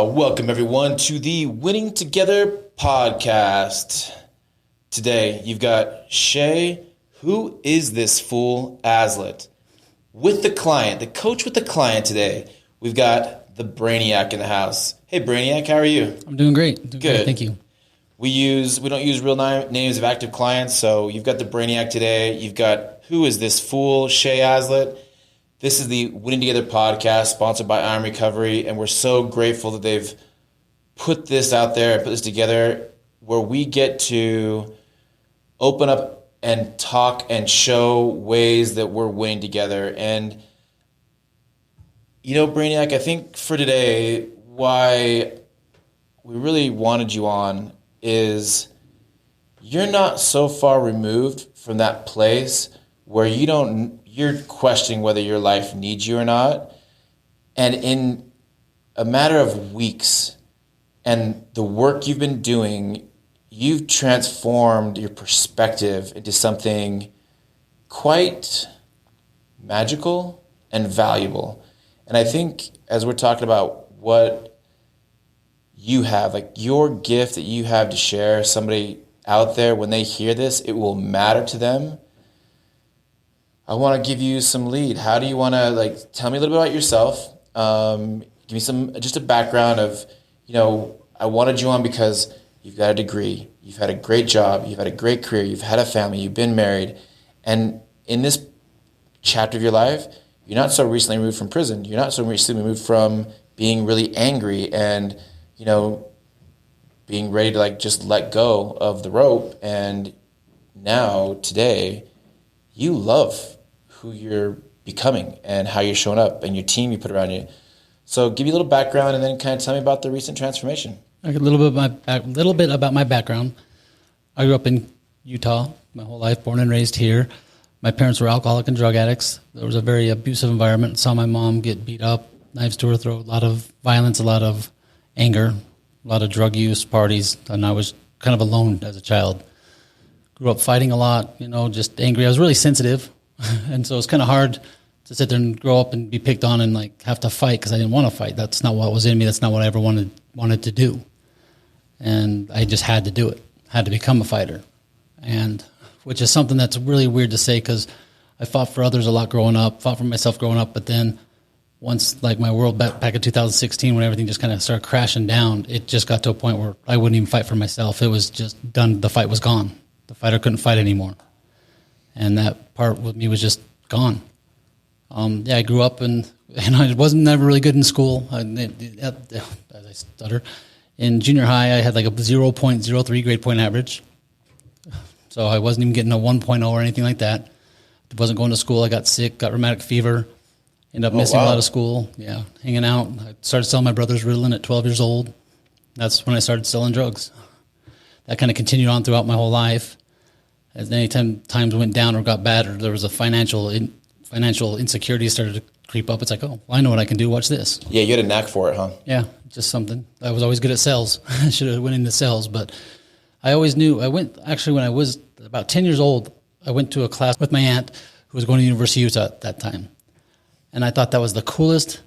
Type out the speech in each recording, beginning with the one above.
Welcome, everyone, to the Winning Together podcast. Today, you've got Shay, who is this fool, Aslet, with the client, the coach with the client today. We've got the Brainiac in the house. Hey, Brainiac, how are you? I'm doing great. Good. Thank you. We don't use real names of active clients, so you've got the Brainiac today. You've got who is this fool, Shay Aslet. This is the Winning Together podcast, sponsored by Iron Recovery, and we're so grateful that they've put this out there and put this together where we get to open up and talk and show ways that we're winning together. And, you know, Brainiac, I think for today, why we really wanted you on is you're not so far removed from that place where you're questioning whether your life needs you or not. And in a matter of weeks and the work you've been doing, you've transformed your perspective into something quite magical and valuable. And I think as we're talking about what you have, like your gift that you have to share, somebody out there, when they hear this, it will matter to them. I want to give you some lead. How do you want to, tell me a little bit about yourself. Give me just a background of, I wanted you on because you've got a degree, you've had a great job, you've had a great career, you've had a family, you've been married. And in this chapter of your life, you're not so recently removed from prison. You're not so recently removed from being really angry and, being ready to just let go of the rope. And now, today, you love who you're becoming and how you're showing up and your team you put around you. So give you a little background and then kind of tell me about the recent transformation. A little bit about my background. I grew up in Utah my whole life, born and raised here. My parents were alcoholic and drug addicts. There was a very abusive environment. Saw my mom get beat up, knives to her throat, a lot of violence, a lot of anger, a lot of drug use, parties, and I was kind of alone as a child. Grew up fighting a lot, just angry. I was really sensitive, and so it's kind of hard to sit there and grow up and be picked on and have to fight because I didn't want to fight. That's not what was in me. That's not what I ever wanted to do, and I just had to do it. Had to become a fighter, and which is something that's really weird to say because I fought for others a lot growing up, fought for myself growing up, but then once my world back in 2016 when everything just kind of started crashing down, it just got to a point where I wouldn't even fight for myself. It was just done. The fight was gone. The fighter couldn't fight anymore. And that part with me was just gone. I grew up and I wasn't never really good in school. As I stutter. In junior high, I had a 0.03 grade point average. So I wasn't even getting a 1.0 or anything like that. I wasn't going to school. I got sick, got rheumatic fever, ended up missing a lot of school. Yeah, hanging out. I started selling my brother's Ritalin at 12 years old. That's when I started selling drugs. That kind of continued on throughout my whole life. As any times went down or got bad or there was a financial insecurity started to creep up, it's I know what I can do. Watch this. Yeah, you had a knack for it, huh? Yeah, just something. I was always good at sales. I should have went into sales, but I always knew. When I was about 10 years old, I went to a class with my aunt who was going to the University of Utah at that time. And I thought that was the coolest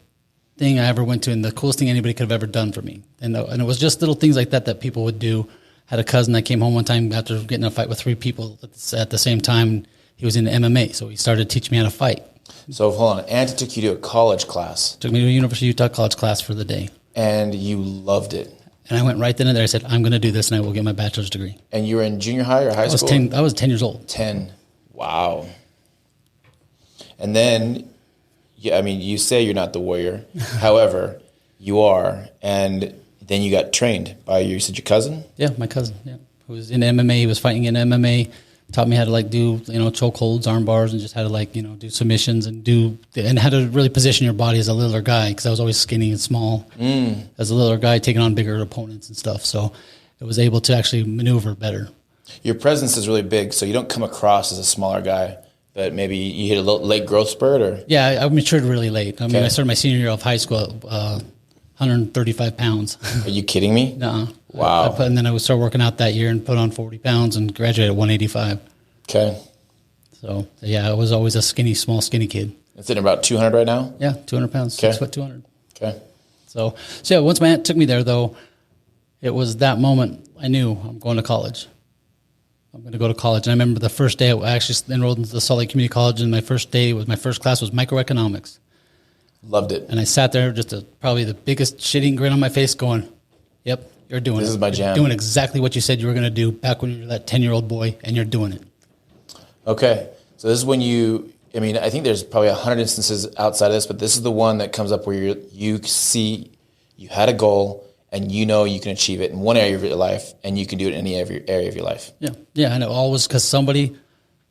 thing I ever went to and the coolest thing anybody could have ever done for me. And it was just little things like that people would do. Had a cousin that came home one time after getting in a fight with 3 people at the same time. He was into MMA, so he started teaching me how to fight. So hold on, Auntie took you to a college class. Took me to a University of Utah college class for the day. And you loved it. And I went right then and there. I said, I'm going to do this and I will get my bachelor's degree. And you were in junior high or high school? I was 10 years old. 10. Wow. And then, you say you're not the warrior. However, you are. And then you got trained by you said your cousin? Yeah, my cousin, who was in MMA. He was fighting in MMA, taught me how to do, chokeholds, arm bars, and just how to do submissions and how to really position your body as a littler guy because I was always skinny and small as a littler guy taking on bigger opponents and stuff. So I was able to actually maneuver better. Your presence is really big, so you don't come across as a smaller guy, but maybe you hit a late growth spurt or? Yeah, I matured really late. I started my senior year of high school 135 pounds. Are you kidding me? No. Wow. And then I would start working out that year and put on 40 pounds and graduated at 185. Okay. So, I was always a small, skinny kid. It's in about 200 right now? Yeah, 200 pounds, 6 foot 200. Okay. So yeah, once my aunt took me there, though, it was that moment I knew I'm going to college. I'm going to go to college. And I remember the first day I actually enrolled into the Salt Lake Community College, and my first class was microeconomics. Loved it. And I sat there probably the biggest shitting grin on my face going, yep, you're doing it. This is my jam. You're doing exactly what you said you were going to do back when you were that 10-year-old boy, and you're doing it. Okay. So this is when I think there's probably 100 instances outside of this, but this is the one that comes up where you see you had a goal and you know you can achieve it in one area of your life and you can do it in any area of your life. Yeah. Yeah, I know. Always because somebody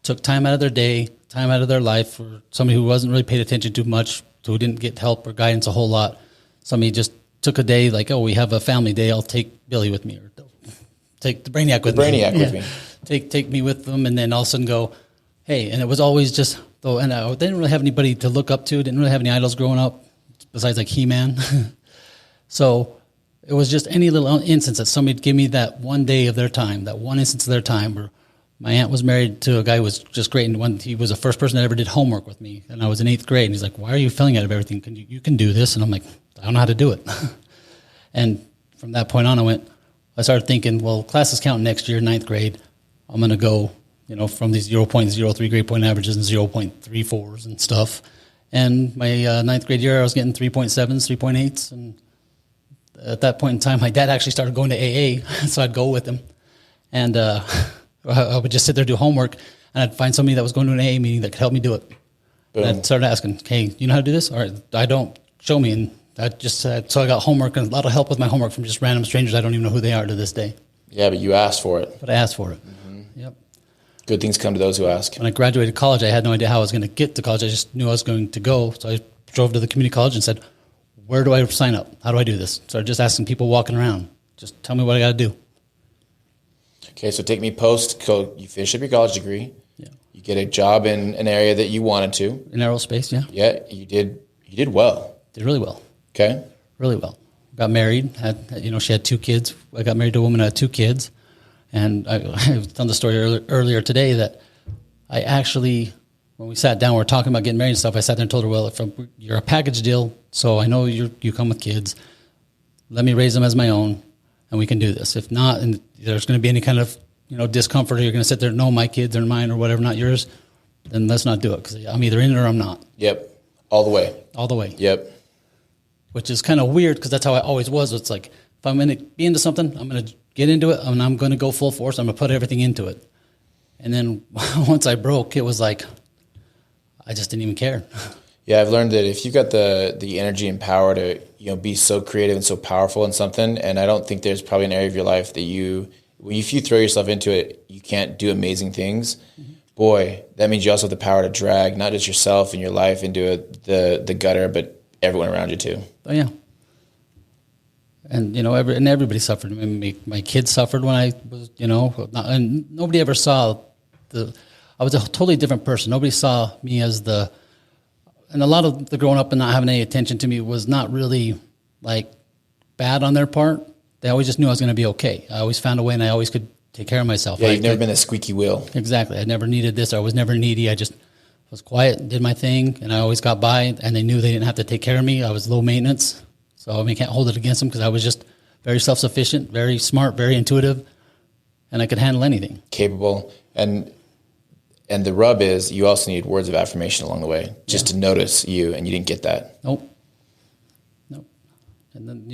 took time out of their day, time out of their life, or somebody who wasn't really paid attention too much, who didn't get help or guidance a whole lot. Somebody just took a day like, oh, we have a family day, I'll take Billy with me, or take the Brainiac with me. Take me with them, and then all of a sudden go, hey, and it was always just, though, and I didn't really have anybody to look up to, didn't really have any idols growing up, besides like He-Man. So it was just any little instance that somebody would give me that one day of their time, that one instance of their time where my aunt was married to a guy who was just great, and he was the first person that ever did homework with me, and I was in 8th grade, and he's like, why are you failing out of everything? You can do this. And I'm like, I don't know how to do it. And from that point on, I started thinking, well, classes count next year, 9th grade. I'm going to go, from these 0.03 grade point averages and 0.34s and stuff. And my 9th grade year, I was getting 3.7s, 3.8s, and at that point in time, my dad actually started going to AA, so I'd go with him. And I would just sit there, do homework, and I'd find somebody that was going to an AA meeting that could help me do it. Boom. And I'd start asking, hey, you know how to do this? All right, I don't. Show me. And I just so I got homework and a lot of help with my homework from just random strangers. I don't even know who they are to this day. Yeah, but you asked for it. But I asked for it. Mm-hmm. Yep. Good things come to those who ask. When I graduated college, I had no idea how I was going to get to college. I just knew I was going to go. So I drove to the community college and said, where do I sign up? How do I do this? So I just asking people walking around. Just tell me what I got to do. Okay, so take me you finish up your college degree. Yeah. You get a job in an area that you wanted to. In aerospace, yeah. Yeah, you did well. Did really well. Okay. Really well. Got married. She had 2 kids. I got married to a woman that had 2 kids. And I was telling the story earlier today that I actually, when we sat down, we were talking about getting married and stuff, I sat there and told her, well, you're a package deal, so I know you come with kids. Let me raise them as my own, and we can do this. If not, and there's going to be any kind of discomfort, or you're going to sit there, no, my kids are mine or whatever, not yours, then let's not do it, because I'm either in it or I'm not. Yep. All the way. All the way. Yep. Which is kind of weird, because that's how I always was. It's like, if I'm going to be into something, I'm going to get into it, and I'm going to go full force. I'm going to put everything into it. And then once I broke, it was like, I just didn't even care. Yeah, I've learned that if you've got the energy and power to be so creative and so powerful in something, and I don't think there's probably an area of your life that if you throw yourself into it, you can't do amazing things. Mm-hmm. Boy, that means you also have the power to drag not just yourself and your life into the gutter, but everyone around you too. Oh yeah. And everybody suffered. I mean, my kids suffered when I was, and nobody ever saw I was a totally different person. Nobody saw me as and a lot of the growing up and not having any attention to me was not really like bad on their part. They always just knew I was going to be okay. I always found a way, and I always could take care of myself. Yeah, you've never been a squeaky wheel. Exactly. I never needed this. I was never needy. I just was quiet, did my thing, and I always got by, and they knew they didn't have to take care of me. I was low maintenance. So, I can't hold it against them, because I was just very self-sufficient, very smart, very intuitive, and I could handle anything. Capable. And the rub is you also need words of affirmation along the way, just to notice you, and you didn't get that. Nope. And then,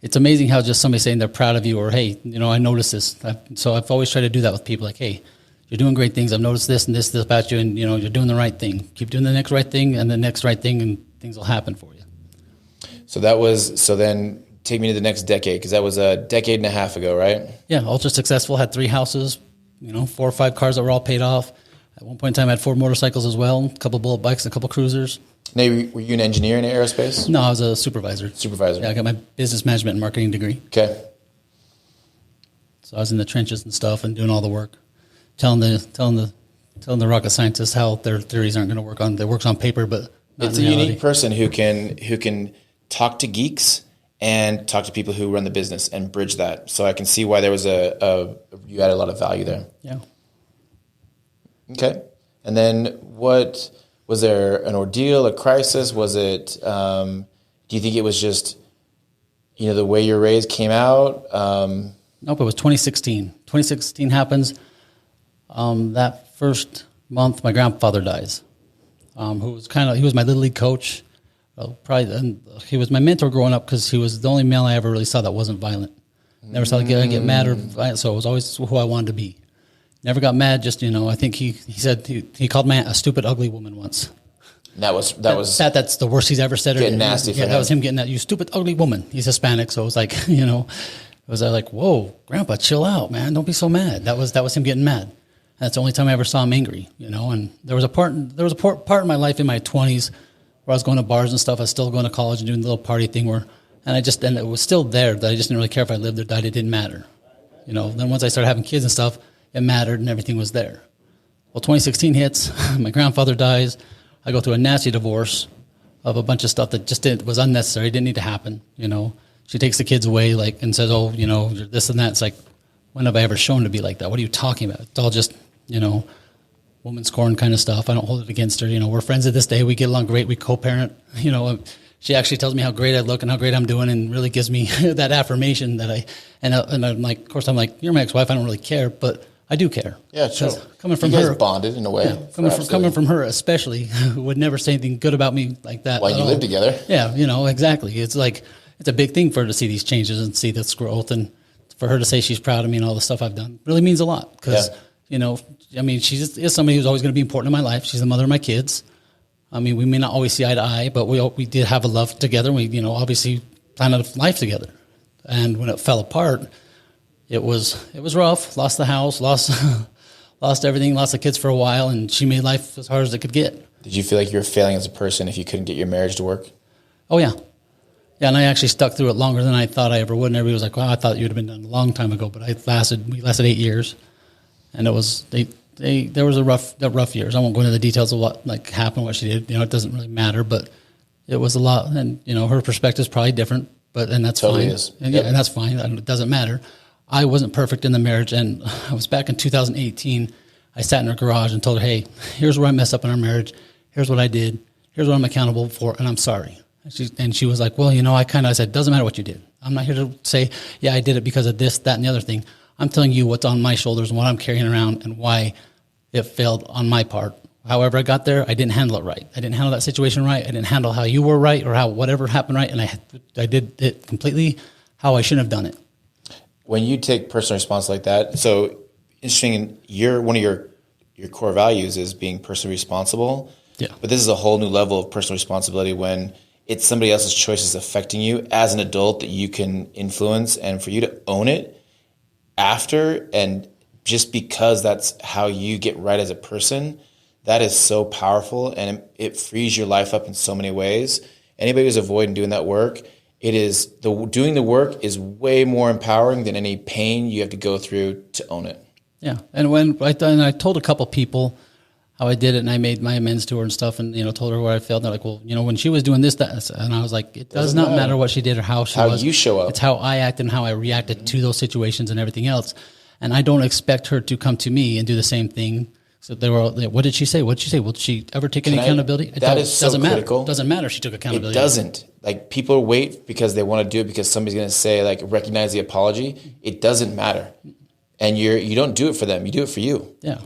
it's amazing how just somebody saying they're proud of you, or, hey, I noticed this. So I've always tried to do that with people, like, hey, you're doing great things. I've noticed this and this about you, and, you're doing the right thing. Keep doing the next right thing and the next right thing, and things will happen for you. So then take me to the next decade, because that was a decade and a half ago, right? Yeah, ultra successful, had 3 houses, 4 or 5 cars that were all paid off. At one point in time, I had 4 motorcycles as well, a couple bullet bikes, a couple cruisers. Now, were you an engineer in aerospace? No, I was a supervisor. Yeah, I got my business management and marketing degree. Okay. So I was in the trenches and stuff and doing all the work, telling the rocket scientists how their theories aren't going to work on. It works on paper, but not it's in a reality. unique person who can talk to geeks and talk to people who run the business and bridge that. So I can see why there was you had a lot of value there. Yeah. Okay. And then was there an ordeal, a crisis? Was it, do you think it was just the way you're raised came out? Nope, it was 2016. 2016 happens. That first month, my grandfather dies, who was he was my Little League coach. And he was my mentor growing up because he was the only male I ever really saw that wasn't violent. Never saw the guy get mad or violent, so it was always who I wanted to be. Never got mad, just, I think he said he called my aunt a stupid, ugly woman once. That's the worst he's ever said. Getting nasty for him. That was him getting that, you stupid, ugly woman. He's Hispanic, so it was like, it was like, whoa, Grandpa, chill out, man. Don't be so mad. That was him getting mad. And that's the only time I ever saw him angry, and there was a part in my life in my 20s where I was going to bars and stuff. I was still going to college and doing the little party thing and it was still there that I just didn't really care if I lived or died. It didn't matter. Then once I started having kids and stuff, it mattered and everything was there. Well, 2016 hits, my grandfather dies. I go through a nasty divorce of a bunch of stuff that just was unnecessary, didn't need to happen. She takes the kids away and says, oh, you're this and that. It's like, when have I ever shown to be like that? What are you talking about? It's all just, woman scorn kind of stuff. I don't hold it against her. We're friends to this day. We get along great. We co-parent. She actually tells me how great I look and how great I'm doing, and really gives me that affirmation that and I'm like, of course, I'm like, you're my ex-wife. I don't really care, but I do care. Yeah, sure. Coming from you guys her, bonded in a way. Yeah, coming from her, especially, who would never say anything good about me like that. While you live together. Yeah, exactly. It's like it's a big thing for her to see these changes and see this growth, and for her to say she's proud of me and all the stuff I've done really means a lot because she is somebody who's always going to be important in my life. She's the mother of my kids. We may not always see eye to eye, but we did have a love together. We, obviously planned a life together. And when it fell apart, it was rough. Lost the house, lost everything, lost the kids for a while, and she made life as hard as it could get. Did you feel like you were failing as a person if you couldn't get your marriage to work? Oh, yeah. Yeah, and I actually stuck through it longer than I thought I ever would. And everybody was like, well, I thought you'd have been done a long time ago, but we lasted 8 years. And it was there was a rough years. I won't go into the details of what happened, what she did. It doesn't really matter, but it was a lot. And her perspective is probably different, and that's totally fine. Is. And, yep. Yeah, and that's fine. It doesn't matter. I wasn't perfect in the marriage, and I was back in 2018. I sat in her garage and told her, "Hey, here's where I messed up in our marriage. Here's what I did. Here's what I'm accountable for, and I'm sorry." And she was like, "Well, I said, doesn't matter what you did. I'm not here to say, yeah, I did it because of this, that, and the other thing. I'm telling you what's on my shoulders and what I'm carrying around and why it failed on my part. However I got there, I didn't handle it right. I didn't handle that situation right. I didn't handle how you were right or how whatever happened right, and I did it completely how I shouldn't have done it." When you take personal responsibility like that, so interesting, one of your core values is being personally responsible. Yeah. But this is a whole new level of personal responsibility when it's somebody else's choices affecting you as an adult that you can influence, and for you to own it after, and just because that's how you get right as a person, that is so powerful, and it frees your life up in so many ways. Anybody who's avoiding doing that work, doing the work is way more empowering than any pain you have to go through to own it. Yeah, and when I told a couple people how I did it, and I made my amends to her and stuff, and told her where I failed. And they're like, "Well, when she was doing this, that," and I was like, "It does not matter what she did or how she was. How you show up. It's how I acted and how I reacted to those situations and everything else." And I don't expect her to come to me and do the same thing. So they were, what did she say? What did she say? Will she ever take any accountability? That is so critical. It doesn't matter if she took accountability. It doesn't. People wait because they want to do it because somebody's going to say, recognize the apology. It doesn't matter. And you don't do it for them. You do it for you. Yeah.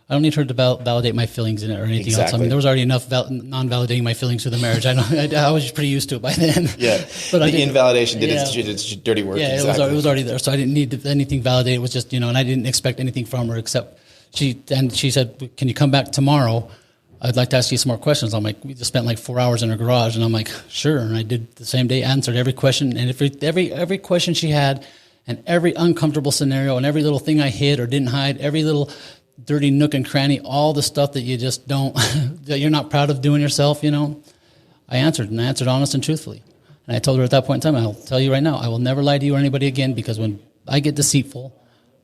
I don't need her to validate my feelings in it or anything else. I mean, there was already enough non-validating my feelings through the marriage. I was just pretty used to it by then. Yeah, but the invalidation did its dirty work. Yeah, exactly. It was already there, so I didn't need anything validated. It was just, and I didn't expect anything from her except she said, "Can you come back tomorrow? I'd like to ask you some more questions." I'm like, we just spent 4 hours in her garage, and I'm like, sure. And I did the same day, answered every question, and every question she had, and every uncomfortable scenario, and every little thing I hid or didn't hide, every little dirty nook and cranny, all the stuff that you just don't, that you're not proud of doing yourself, I answered honest and truthfully. And I told her at that point in time, I'll tell you right now, I will never lie to you or anybody again, because when I get deceitful,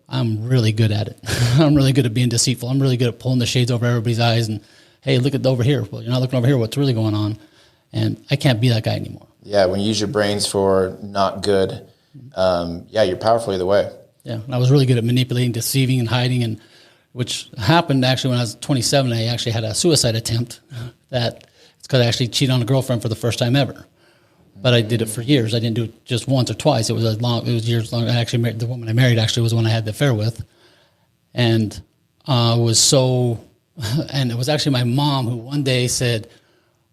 I'm really good at it. I'm really good at being deceitful. I'm really good at pulling the shades over everybody's eyes and, hey, look at over here. Well, you're not looking over here. What's really going on? And I can't be that guy anymore. Yeah, when you use your brains for not good, you're powerful either way. Yeah, and I was really good at manipulating, deceiving, and hiding, and which happened actually when I was 27. I actually had a suicide attempt. It's because I actually cheated on a girlfriend for the first time ever. But I did it for years. I didn't do it just once or twice. It was years long. I actually married, the woman I married actually was the one I had the affair with. And was so, and it was actually my mom who one day said,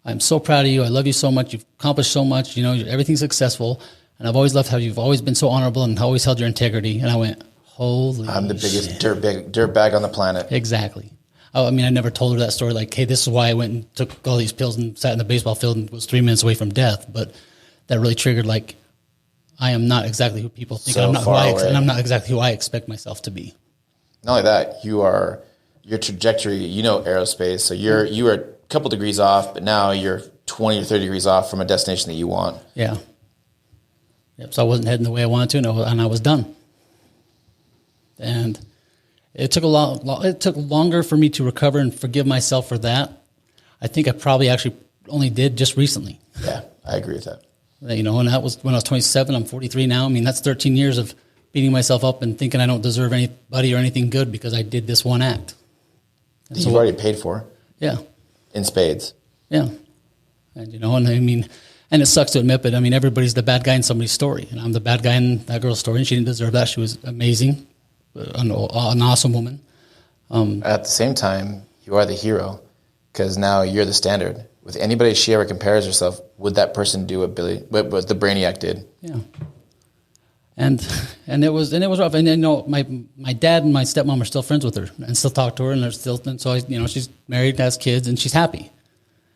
I'm so proud of you. I love you so much. You've accomplished so much. You know, everything's successful. And I've always loved how you've always been so honorable and always held your integrity. And I went, holy I'm the biggest shit. dirt bag on the planet. Exactly. I mean, I never told her that story. Like, hey, this is why I went and took all these pills and sat in the baseball field and was 3 minutes away from death. But that really triggered, like, I am not exactly who people think. So I'm not and I'm not exactly who I expect myself to be. Not only that, your trajectory, aerospace. So you are a couple degrees off, but now you're 20 or 30 degrees off from a destination that you want. Yeah. Yep. So I wasn't heading the way I wanted to, and I was done. And it took it took longer for me to recover and forgive myself for that. I think I probably actually only did just recently. Yeah, I agree with that. And that was when I was 27. I'm 43 now. I mean, that's 13 years of beating myself up and thinking I don't deserve anybody or anything good because I did this one act. And you've already paid for. Yeah. In spades. Yeah. And it sucks to admit, but I mean, everybody's the bad guy in somebody's story. And I'm the bad guy in that girl's story, and she didn't deserve that. She was amazing, an awesome woman. At the same time, you are the hero because now you're the standard. With anybody she ever compares herself, would that person do what the Brainiac did? Yeah. And it was rough. And my dad and my stepmom are still friends with her and still talk to her, and they're still. And so she's married, has kids, and she's happy.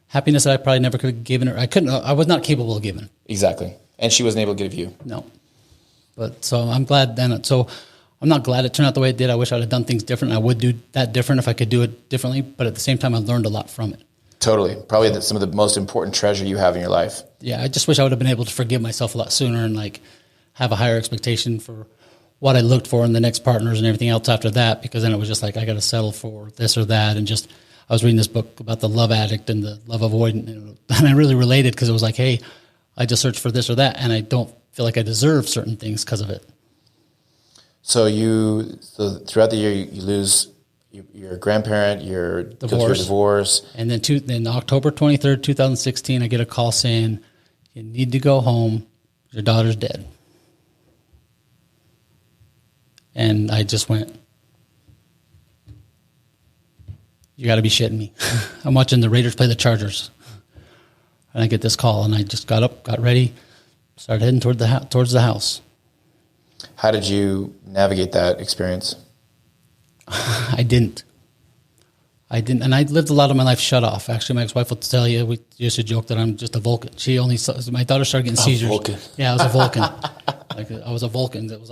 Happiness that I probably never could have given her. I was not capable of giving. Exactly. And she wasn't able to give you. No. But so I'm glad then. So I'm not glad it turned out the way it did. I wish I would have done things different. I would do that different if I could do it differently. But at the same time, I learned a lot from it. Totally. Probably some of the most important treasure you have in your life. Yeah. I just wish I would have been able to forgive myself a lot sooner and have a higher expectation for what I looked for in the next partners and everything else after that. Because then it was just I got to settle for this or that. And I was reading this book about the love addict and the love avoidant, and I really related because it was hey, I just searched for this or that, and I don't feel like I deserve certain things because of it. So throughout the year, you lose your grandparent, your divorce. And then October 23rd, 2016, I get a call saying, you need to go home, your daughter's dead. And I just went, you got to be shitting me. I'm watching the Raiders play the Chargers. And I get this call, and I just got up, got ready, started heading towards the house. How did you navigate that experience? I didn't. And I lived a lot of my life shut off. Actually, my ex-wife will tell you, we used to joke that I'm just a Vulcan. My daughter started getting seizures. Vulcan. Yeah, I was a Vulcan. I was a Vulcan. It was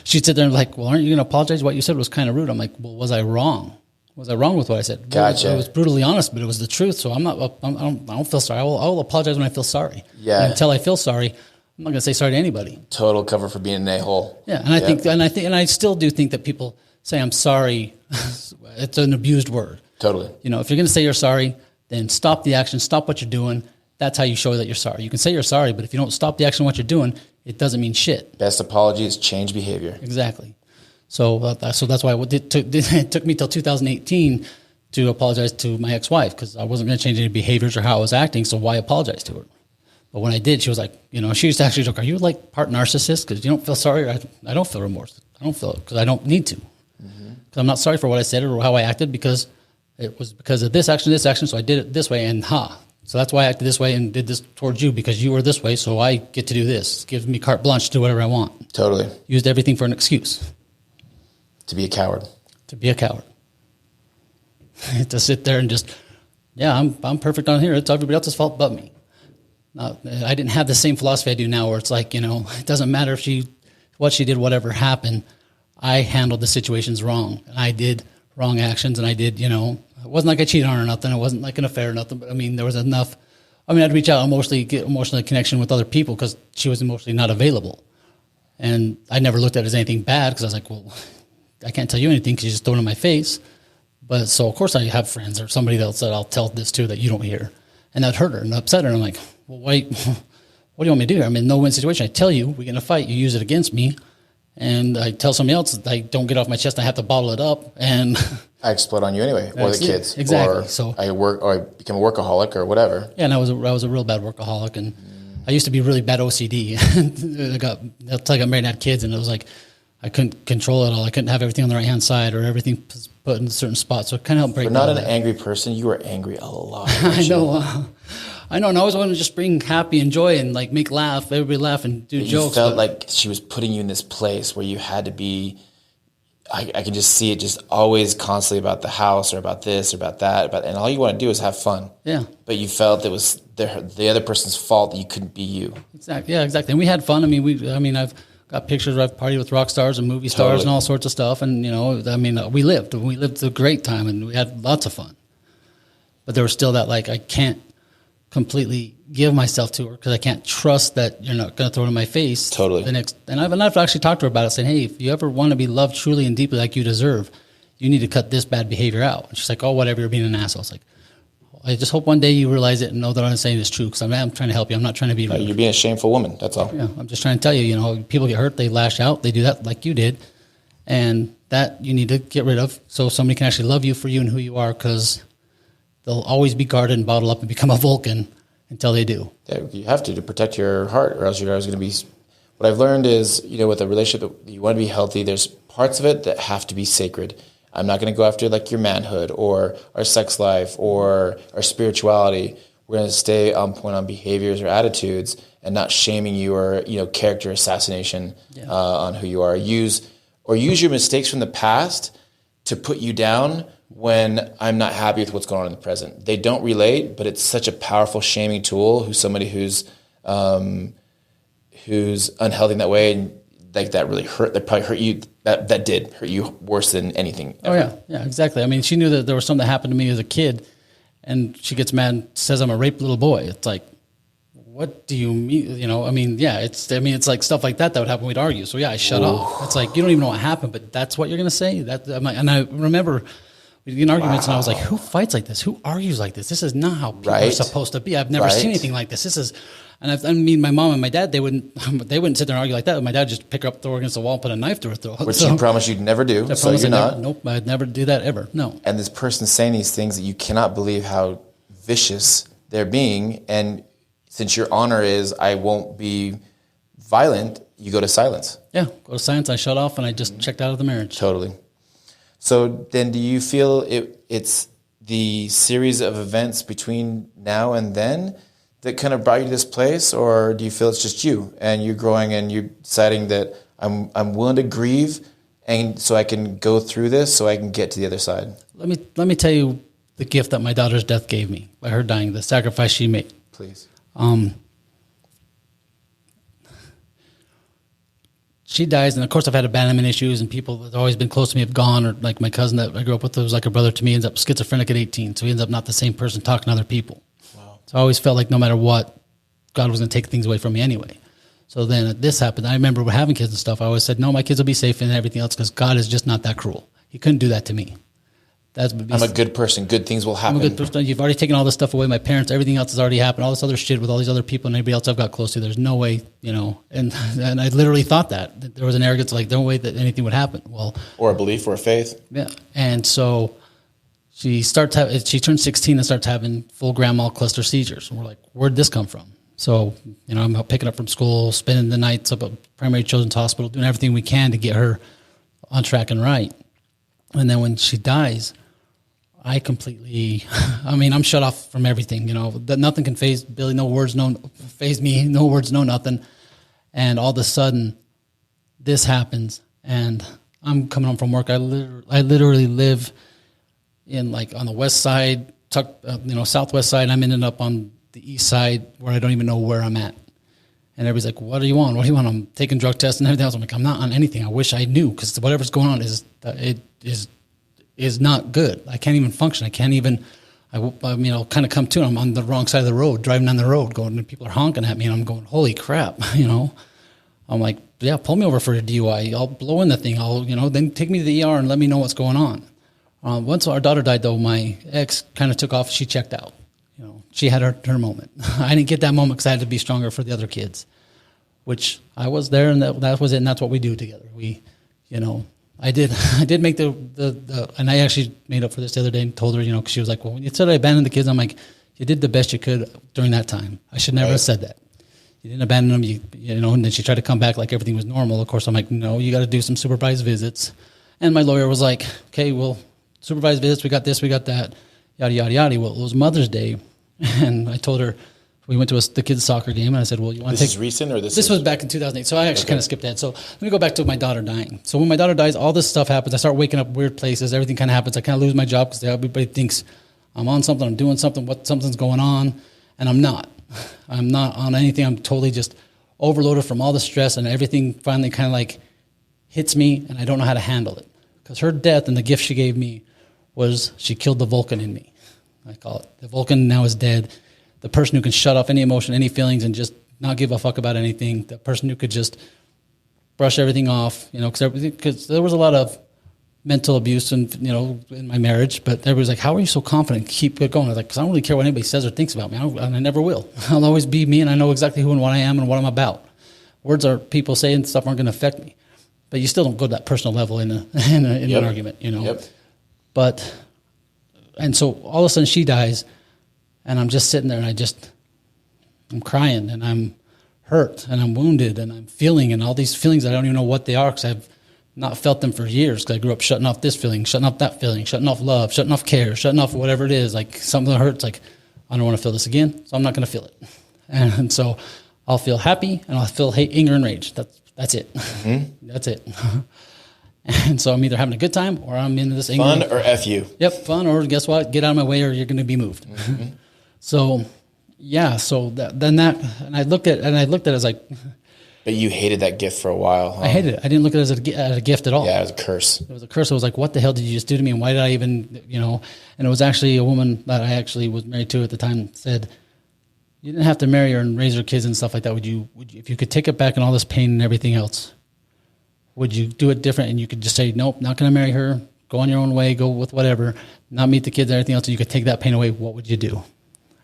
she'd sit there and well, aren't you going to apologize? What you said was kind of rude. I'm like, well, was I wrong? Was I wrong with what I said? Gotcha. I was brutally honest, but it was the truth. So I don't feel sorry. I will apologize when I feel sorry. Yeah. And until I feel sorry, I'm not going to say sorry to anybody. Total cover for being an a-hole. Yeah. And I still do think that people say I'm sorry. It's an abused word. Totally. If you're going to say you're sorry, then stop the action, stop what you're doing. That's how you show that you're sorry. You can say you're sorry, but if you don't stop the action of what you're doing, it doesn't mean shit. Best apology is change behavior. Exactly. So that's why it took me till 2018 to apologize to my ex-wife because I wasn't going to change any behaviors or how I was acting, so why apologize to her? But when I did, she was like, she used to actually joke, are you part narcissist because you don't feel sorry? I don't feel remorse. I don't feel it because I don't need to. Because I'm not sorry for what I said or how I acted because it was because of this action, so I did it this way, and so that's why I acted this way and did this towards you because you were this way, so I get to do this. It gives me carte blanche to do whatever I want. Totally. Used everything for an excuse. To be a coward. To sit there and just, I'm perfect on here. It's everybody else's fault but me. I didn't have the same philosophy I do now where it's it doesn't matter what she did, whatever happened. I handled the situations wrong. And I did wrong actions, and I did, it wasn't like I cheated on her or nothing. It wasn't like an affair or nothing. But, there was enough. I'd reach out get emotionally connection with other people because she was emotionally not available. And I never looked at it as anything bad because I was like, well, I can't tell you anything because you just throw it in my face. But so, of course, I have friends or somebody else that I'll tell this to that you don't hear. And that hurt her and upset her. And I'm like, well, wait, what do you want me to do? I'm in a no-win situation. I tell you, we get in a fight. You use it against me. And I tell somebody else, I don't get off my chest. I have to bottle it up. And I explode on you anyway, or the kids. Exactly. Or I become a workaholic or whatever. Yeah, and I was a real bad workaholic. And I used to be really bad OCD. That's like I married and had kids, and it was like I couldn't control it all. I couldn't have everything on the right hand side or everything put in a certain spot. So it kind of helped break. You're not an angry person. You were angry a lot. I know. I know. And I always wanted to just bring happy and joy and like make everybody laugh and do jokes. You felt like she was putting you in this place where you had to be. I can just see it, just always constantly about the house or about this or about that, and all you want to do is have fun. Yeah. But you felt it was the other person's fault that you couldn't be you. Exactly. Yeah, exactly. And we had fun. I mean, I've got pictures where I've partied with rock stars and movie stars and all sorts of stuff. And, we lived a great time and we had lots of fun. But there was still that, like, I can't completely give myself to her because I can't trust that you're not going to throw it in my face. Totally. And I've actually talked to her about it, saying, hey, if you ever want to be loved truly and deeply like you deserve, you need to cut this bad behavior out. And she's like, oh, whatever, you're being an asshole. It's like, I just hope one day you realize it and know that what I'm saying is true because I'm trying to help you. I'm not trying to be rude. You're being a shameful woman. That's all. Yeah, I'm just trying to tell you, people get hurt, they lash out, they do that like you did. And that you need to get rid of so somebody can actually love you for you and who you are because they'll always be guarded and bottled up and become a Vulcan until they do. Yeah, you have to protect your heart or else you're always going to be. What I've learned is, with a relationship, you want to be healthy, there's parts of it that have to be sacred. I'm not going to go after like your manhood or our sex life or our spirituality. We're going to stay on point on behaviors or attitudes and not shaming you or, character assassination on who you are. Use your mistakes from the past to put you down when I'm not happy with what's going on in the present. They don't relate, but it's such a powerful shaming tool who's unhealthy in that way and like that really hurt. That probably hurt you. That did hurt you worse than anything ever. Oh yeah, exactly. I mean, she knew that there was something that happened to me as a kid, and she gets mad and says I'm a raped little boy. It's like, what do you mean? It's like stuff like that would happen. We'd argue. So yeah, I shut off. It's like you don't even know what happened, but that's what you're gonna say. And I remember we'd get in arguments, and I was like, who fights like this? Who argues like this? This is not how people are supposed to be. I've never seen anything like this. This is. And my mom and my dad, they wouldn't sit there and argue like that. My dad would just pick her up, throw her against the wall, and put a knife to her throat. Which you promised you'd never do, so you're not. Nope, I'd never do that ever, no. And this person saying these things that you cannot believe how vicious they're being, and since your honor is, I won't be violent, you go to silence. Yeah, go to silence, I shut off, and I just checked out of the marriage. Totally. So then do you feel it's the series of events between now and then that kind of brought you to this place, or do you feel it's just you and you're growing and you're deciding that I'm willing to grieve and so I can go through this so I can get to the other side? Let me tell you the gift that my daughter's death gave me by her dying, the sacrifice she made. Please. She dies, and of course I've had abandonment issues, and people that have always been close to me have gone, or like my cousin that I grew up with who was like a brother to me ends up schizophrenic at 18, so he ends up not the same person talking to other people. So I always felt like no matter what, God was going to take things away from me anyway. So then this happened. I remember having kids and stuff. I always said, no, my kids will be safe and everything else because God is just not that cruel. He couldn't do that to me. I'm a good person. Good things will happen. I'm a good person. You've already taken all this stuff away. My parents, everything else has already happened. All this other shit with all these other people and everybody else I've got close to. There's no way, And I literally thought that there was an arrogance, like no way that anything would happen. Well, or a belief or a faith. Yeah, and so she turns 16 and starts having full grand mal cluster seizures. And we're like, where'd this come from? So, I'm picking up from school, spending the nights up at Primary Children's Hospital, doing everything we can to get her on track and right. And then when she dies, I completely, I'm shut off from everything, that nothing can phase Billy, no words, no phase me, no words, no nothing. And all of a sudden this happens and I'm coming home from work. I literally live in like on the west side, southwest side. I'm ending up on the east side where I don't even know where I'm at. And everybody's like, what are you on? What do you want? I'm taking drug tests and everything else. I'm like, I'm not on anything. I wish I knew because whatever's going on is not good. I can't even function. I can't even, I'll kind of come to it. I'm on the wrong side of the road, driving down the road going, and people are honking at me and I'm going, holy crap, I'm like, yeah, pull me over for a DUI. I'll blow in the thing. Then take me to the ER and let me know what's going on. Once our daughter died, though, my ex kind of took off. She checked out. She had her moment. I didn't get that moment because I had to be stronger for the other kids, which I was there, and that was it, and that's what we do together. I did make and I actually made up for this the other day and told her, because she was like, well, when you said I abandoned the kids, I'm like, you did the best you could during that time. I should never have said that. You didn't abandon them, you know, and then she tried to come back like everything was normal. Of course, I'm like, no, you got to do some supervised visits. And my lawyer was like, okay, well, supervised visits, we got this, we got that, yada, yada, yada. Well, it was Mother's Day, and I told her, we went to the kids' soccer game, and I said, well, you want to take... This is recent, or this was back in 2008, so I actually kind of skipped ahead. So let me go back to my daughter dying. So when my daughter dies, all this stuff happens. I start waking up weird places. Everything kind of happens. I kind of lose my job because everybody thinks I'm on something, I'm doing something, something's going on, and I'm not. I'm not on anything. I'm totally just overloaded from all the stress, and everything finally kind of like hits me, and I don't know how to handle it. Because her death and the gift she gave me was she killed the Vulcan in me, I call it. The Vulcan now is dead. The person who can shut off any emotion, any feelings, and just not give a fuck about anything. The person who could just brush everything off, you know, because there was a lot of mental abuse and, you know, in my marriage, but everybody's like, how are you so confident? Keep it going. I was like, because I don't really care what anybody says or thinks about me, and I never will. I'll always be me, and I know exactly who and what I am and what I'm about. Words are people saying stuff aren't going to affect me, but you still don't go to that personal level in an argument, you know. Yep. But, and so all of a sudden she dies, and I'm just sitting there, and I'm crying, and I'm hurt, and I'm wounded, and I'm feeling, and all these feelings I don't even know what they are because I've not felt them for years because I grew up shutting off this feeling, shutting off that feeling, shutting off love, shutting off care, shutting off whatever it is. Like something hurts, like I don't want to feel this again, so I'm not going to feel it. And so I'll feel happy, and I'll feel hate, anger, and rage. That's it. Mm-hmm. That's it. And so I'm either having a good time or I'm into this anger. Fun or F you. Yep, fun or guess what? Get out of my way or you're going to be moved. Mm-hmm. So, yeah, and I looked at it as like... But you hated that gift for a while, huh? I hated it. I didn't look at it as a gift at all. Yeah, it was a curse. It was a curse. I was like, what the hell did you just do to me? And why did I even, you know? And it was actually a woman that I actually was married to at the time said, you didn't have to marry her and raise her kids and stuff like that. Would you, if you could take it back and all this pain and everything else, would you do it different? And you could just say, nope, not going to marry her. Go on your own way. Go with whatever. Not meet the kids and everything else. And you could take that pain away. What would you do?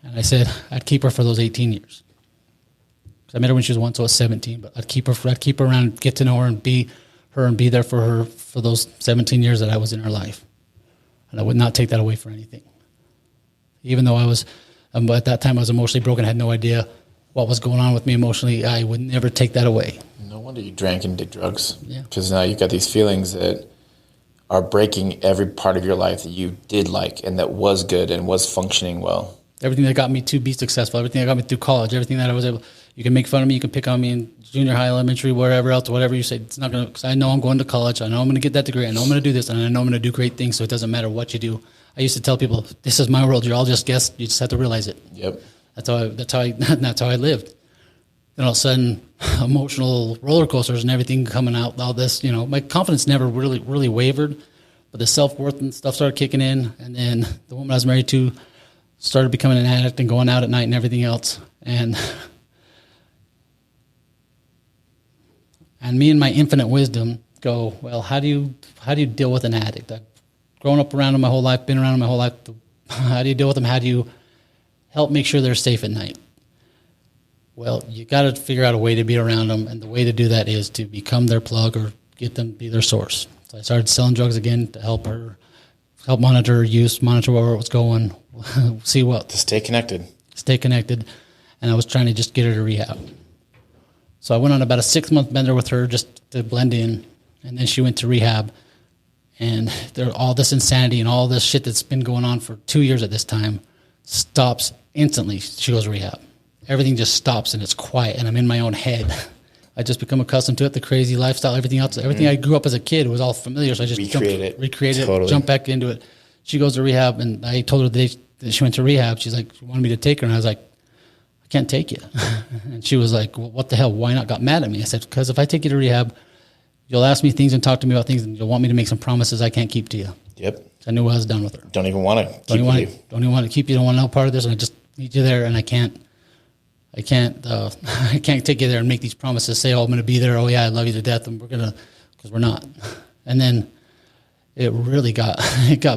And I said, I'd keep her for those 18 years. I met her when she was 1, so I was 17. But I'd keep her around, get to know her, and be there for her for those 17 years that I was in her life. And I would not take that away for anything. Even though I was, at that time, I was emotionally broken, had no idea what was going on with me emotionally. I would never take that away. No wonder you drank and did drugs. Yeah. Because now you've got these feelings that are breaking every part of your life that you did like and that was good and was functioning well. Everything that got me to be successful, everything that got me through college, everything that I was able, you can make fun of me, you can pick on me in junior high, elementary, wherever else, whatever you say, it's not going to, because I know I'm going to college, I know I'm going to get that degree, I know I'm going to do this, and I know I'm going to do great things, so it doesn't matter what you do. I used to tell people, this is my world, you're all just guests, you just have to realize it. Yep. That's how I lived. Then all of a sudden, emotional roller coasters and everything coming out, all this, you know, my confidence never really wavered, but the self-worth and stuff started kicking in, and then the woman I was married to started becoming an addict and going out at night and everything else. And me and my infinite wisdom go, well, how do you deal with an addict? I've grown up around them my whole life, been around them my whole life. How do you deal with them? How do you help make sure they're safe at night? Well, you got to figure out a way to be around them, and the way to do that is to become their plug or get them to be their source. So I started selling drugs again to help monitor her use, monitor where it was going, see what. To stay connected. And I was trying to just get her to rehab. So I went on about a 6-month bender with her just to blend in, and then she went to rehab. And all this insanity and all this shit that's been going on for 2 years at this time stops instantly. She goes to rehab. Everything just stops and it's quiet, and I'm in my own head. I just become accustomed to it, the crazy lifestyle, everything else. Everything I grew up as a kid was all familiar, so I just recreated it, jumped back into it. She goes to rehab, and I told her the day that she went to rehab, she's like, she wanted me to take her, and I was like, I can't take you. And she was like, well, what the hell? Why not? Got mad at me. I said, because if I take you to rehab, you'll ask me things and talk to me about things, and you'll want me to make some promises I can't keep to you. Yep. So I knew I was done with her. Don't even want to keep you. Don't even want to keep you. Don't want to know part of this, and I just need you there, and I can't take you there and make these promises, say, oh, I'm going to be there. Oh yeah, I love you to death. And because we're not. And then it really got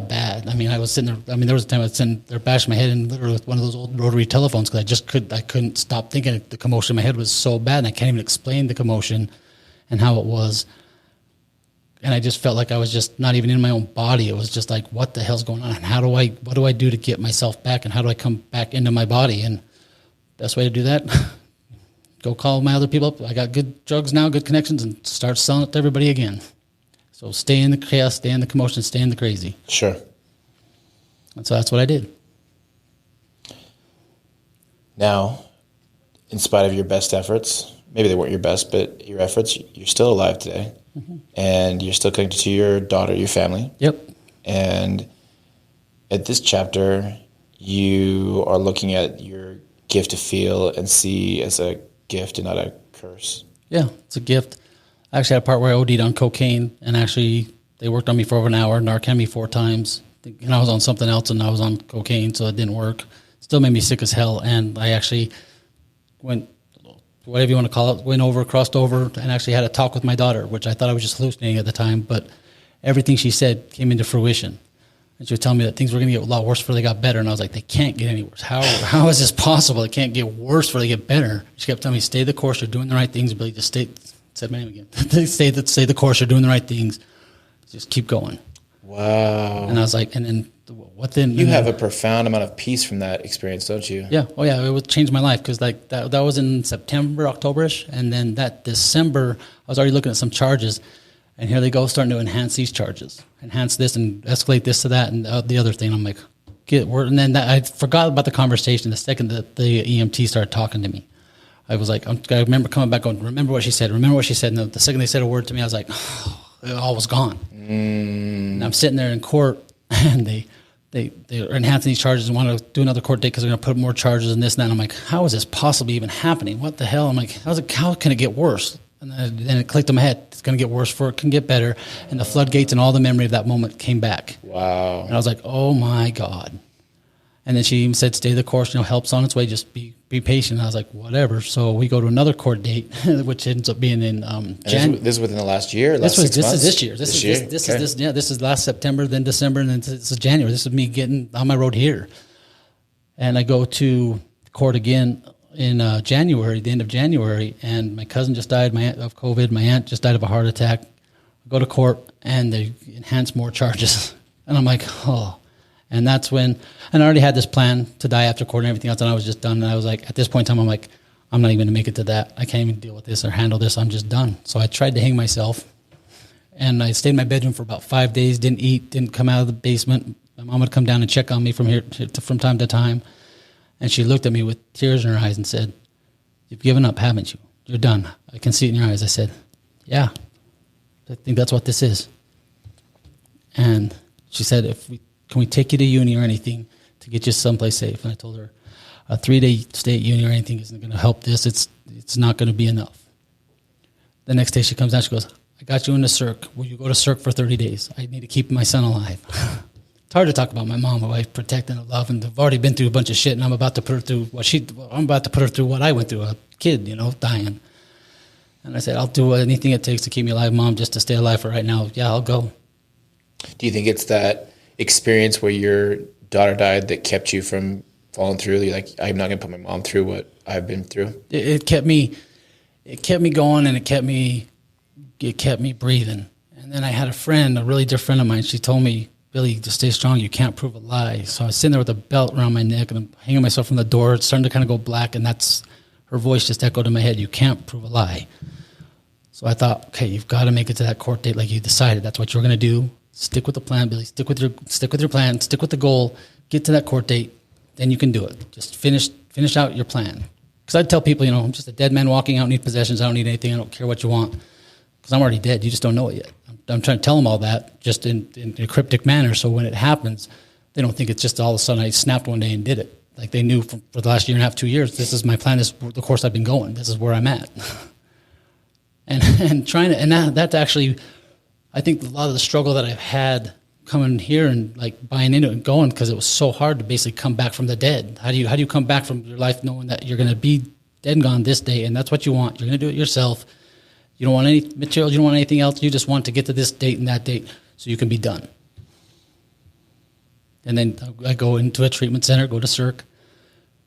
bad. I mean, I was sitting there. I mean, there was a time I was sitting there bashing my head in literally with one of those old rotary telephones because I couldn't stop thinking. The commotion in my head was so bad, and I can't even explain the commotion and how it was. And I just felt like I was just not even in my own body. It was just like, what the hell's going on? And what do I do to get myself back? And how do I come back into my body? And best way to do that, go call my other people up. I got good drugs now, good connections, and start selling it to everybody again. So stay in the chaos, stay in the commotion, stay in the crazy. Sure. And so that's what I did. Now, in spite of your best efforts, maybe they weren't your best, but your efforts, you're still alive today. Mm-hmm. And you're still connected to your daughter, your family. Yep. And at this chapter, you are looking at your gift to feel and see as a gift and not a curse. Yeah, it's a gift. I actually had a part where I OD'd on cocaine, and actually they worked on me for over an hour, Narcan me 4 times. And I was on something else, and I was on cocaine, so it didn't work. Still made me sick as hell, and I actually went, whatever you want to call it, crossed over, and actually had a talk with my daughter, which I thought I was just hallucinating at the time, but everything she said came into fruition. And she was telling me that things were going to get a lot worse before they got better, and I was like, they can't get any worse. How is this possible? It can't get worse before they get better. She kept telling me, stay the course, you're doing the right things, Billy, just said my name again. stay the course, you're doing the right things. Just keep going. Wow. And I was like, and then what then? You have a profound amount of peace from that experience, don't you? Yeah. Oh, yeah. It would change my life because like that was in September, October-ish. And then that December, I was already looking at some charges. And here they go, starting to enhance these charges. Enhance this and escalate this to that and the other thing. I'm like, and then I forgot about the conversation the second that the EMT started talking to me. I was like, I remember coming back going, remember what she said. And the second they said a word to me, I was like, oh, it all was gone. And I'm sitting there in court, and they're enhancing these charges and want to do another court date because they're going to put more charges and this and that. And I'm like, how is this possibly even happening? What the hell? I'm like, how can it get worse? And then it clicked in my head. It's going to get worse before it can get better. And the floodgates and all the memory of that moment came back. Wow. And I was like, oh, my God. And then she even said, stay the course, help's on its way, just be patient. And I was like, whatever. So we go to another court date, which ends up being in January. This is within the last year, This is this year. This is last September, then December, and then this is January. This is me getting on my road here. And I go to court again in January, the end of January, and my cousin just died of COVID. My aunt just died of a heart attack. I go to court, and they enhance more charges. And I'm like, oh. And that's when, and I already had this plan to die after court and everything else, and I was just done. And I was like, at this point in time, I'm like, I'm not even going to make it to that. I can't even deal with this or handle this. I'm just done. So I tried to hang myself, and I stayed in my bedroom for about 5 days, didn't eat, didn't come out of the basement. My mom would come down and check on me from time to time. And she looked at me with tears in her eyes and said, you've given up, haven't you? You're done. I can see it in your eyes. I said, yeah, I think that's what this is. And she said, can we take you to uni or anything to get you someplace safe? And I told her, a 3-day stay at uni or anything isn't going to help this. It's not going to be enough. The next day she comes down, she goes, I got you into CERC. Will you go to CERC for 30 days? I need to keep my son alive. It's hard to talk about my mom, my wife, protecting and love, and I've already been through a bunch of shit, and I'm about to put her through what I went through, a kid, dying. And I said, I'll do anything it takes to keep me alive, Mom, just to stay alive for right now. Yeah, I'll go. Do you think it's that experience where your daughter died that kept you from falling through? You're like, I'm not going to put my mom through what I've been through. It kept me going, and it kept me breathing. And then I had a friend, a really dear friend of mine. She told me, Billy, just stay strong. You can't prove a lie. So I was sitting there with a belt around my neck, and I'm hanging myself from the door. It's starting to kind of go black, and that's her voice just echoed in my head. You can't prove a lie. So I thought, okay, you've got to make it to that court date like you decided. That's what you're going to do. Stick with the plan, Billy. Stick with your plan. Stick with the goal. Get to that court date. Then you can do it. Just finish out your plan. Because I'd tell people, I'm just a dead man walking. I don't need possessions. I don't need anything. I don't care what you want. Because I'm already dead. You just don't know it yet. I'm trying to tell them all that just in a cryptic manner. So when it happens, they don't think it's just all of a sudden I snapped one day and did it. Like they knew for the last year and a half, 2 years, this is my plan. This is the course I've been going. This is where I'm at. and trying to, and that's actually, I think a lot of the struggle that I've had coming here and like buying into it and going, because it was so hard to basically come back from the dead. How do you come back from your life knowing that you're going to be dead and gone this day, and that's what you want? You're going to do it yourself. You don't want any material. You don't want anything else. You just want to get to this date and that date so you can be done. And then I go into a treatment center, go to CERC,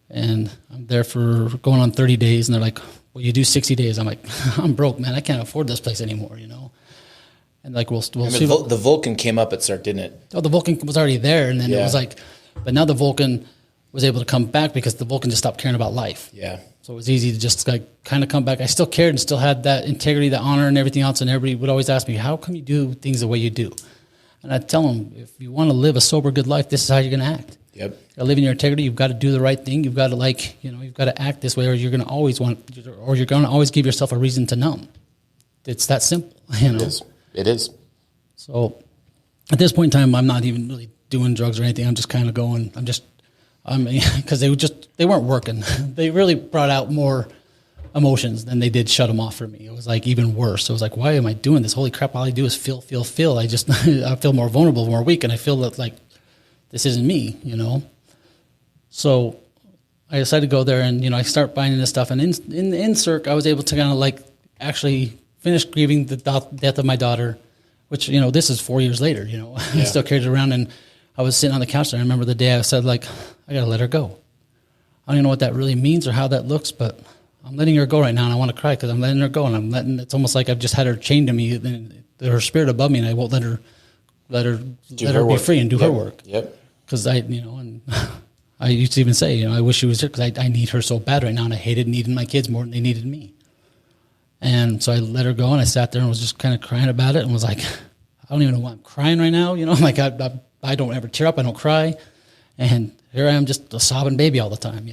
and I'm there for going on 30 days. And they're like, well, you do 60 days. I'm like, I'm broke, man. I can't afford this place anymore, And like, we'll see. The Vulcan came up at CERC, didn't it? Oh, the Vulcan was already there. And then it was like, but now the Vulcan was able to come back because the Vulcan just stopped caring about life. Yeah. So it was easy to just like kind of come back. I still cared and still had that integrity, the honor and everything else. And everybody would always ask me, how come you do things the way you do? And I'd tell them, if you want to live a sober, good life, this is how you're going to act. Yep. You gotta live in your integrity. You've got to do the right thing. You've got to you've got to act this way, or you're going to always give yourself a reason to numb. It's that simple, It is. So at this point in time, I'm not even really doing drugs or anything. I'm just kind of going, because they weren't working. They really brought out more emotions than they did shut them off for me. It was like even worse. It was like, why am I doing this? Holy crap. All I do is feel. I feel more vulnerable, more weak. And I feel that like, this isn't me, So I decided to go there and, I start buying this stuff. And in Cirque, I was able to kind of like actually finish grieving the death of my daughter, which, this is 4 years later, I still carried it around. And I was sitting on the couch and I remember the day I said, like, I got to let her go. I don't even know what that really means or how that looks, but I'm letting her go right now. And I want to cry because I'm letting her go. And it's almost like I've just had her chained to me, and her spirit above me, and I won't let her be free and do her work. Yep. Because and I used to even say, I wish she was here because I need her so bad right now, and I hated needing my kids more than they needed me. And so I let her go, and I sat there and was just kind of crying about it, and was like, I don't even know why I'm crying right now. Like I don't ever tear up, I don't cry, and here I am, just a sobbing baby all the time.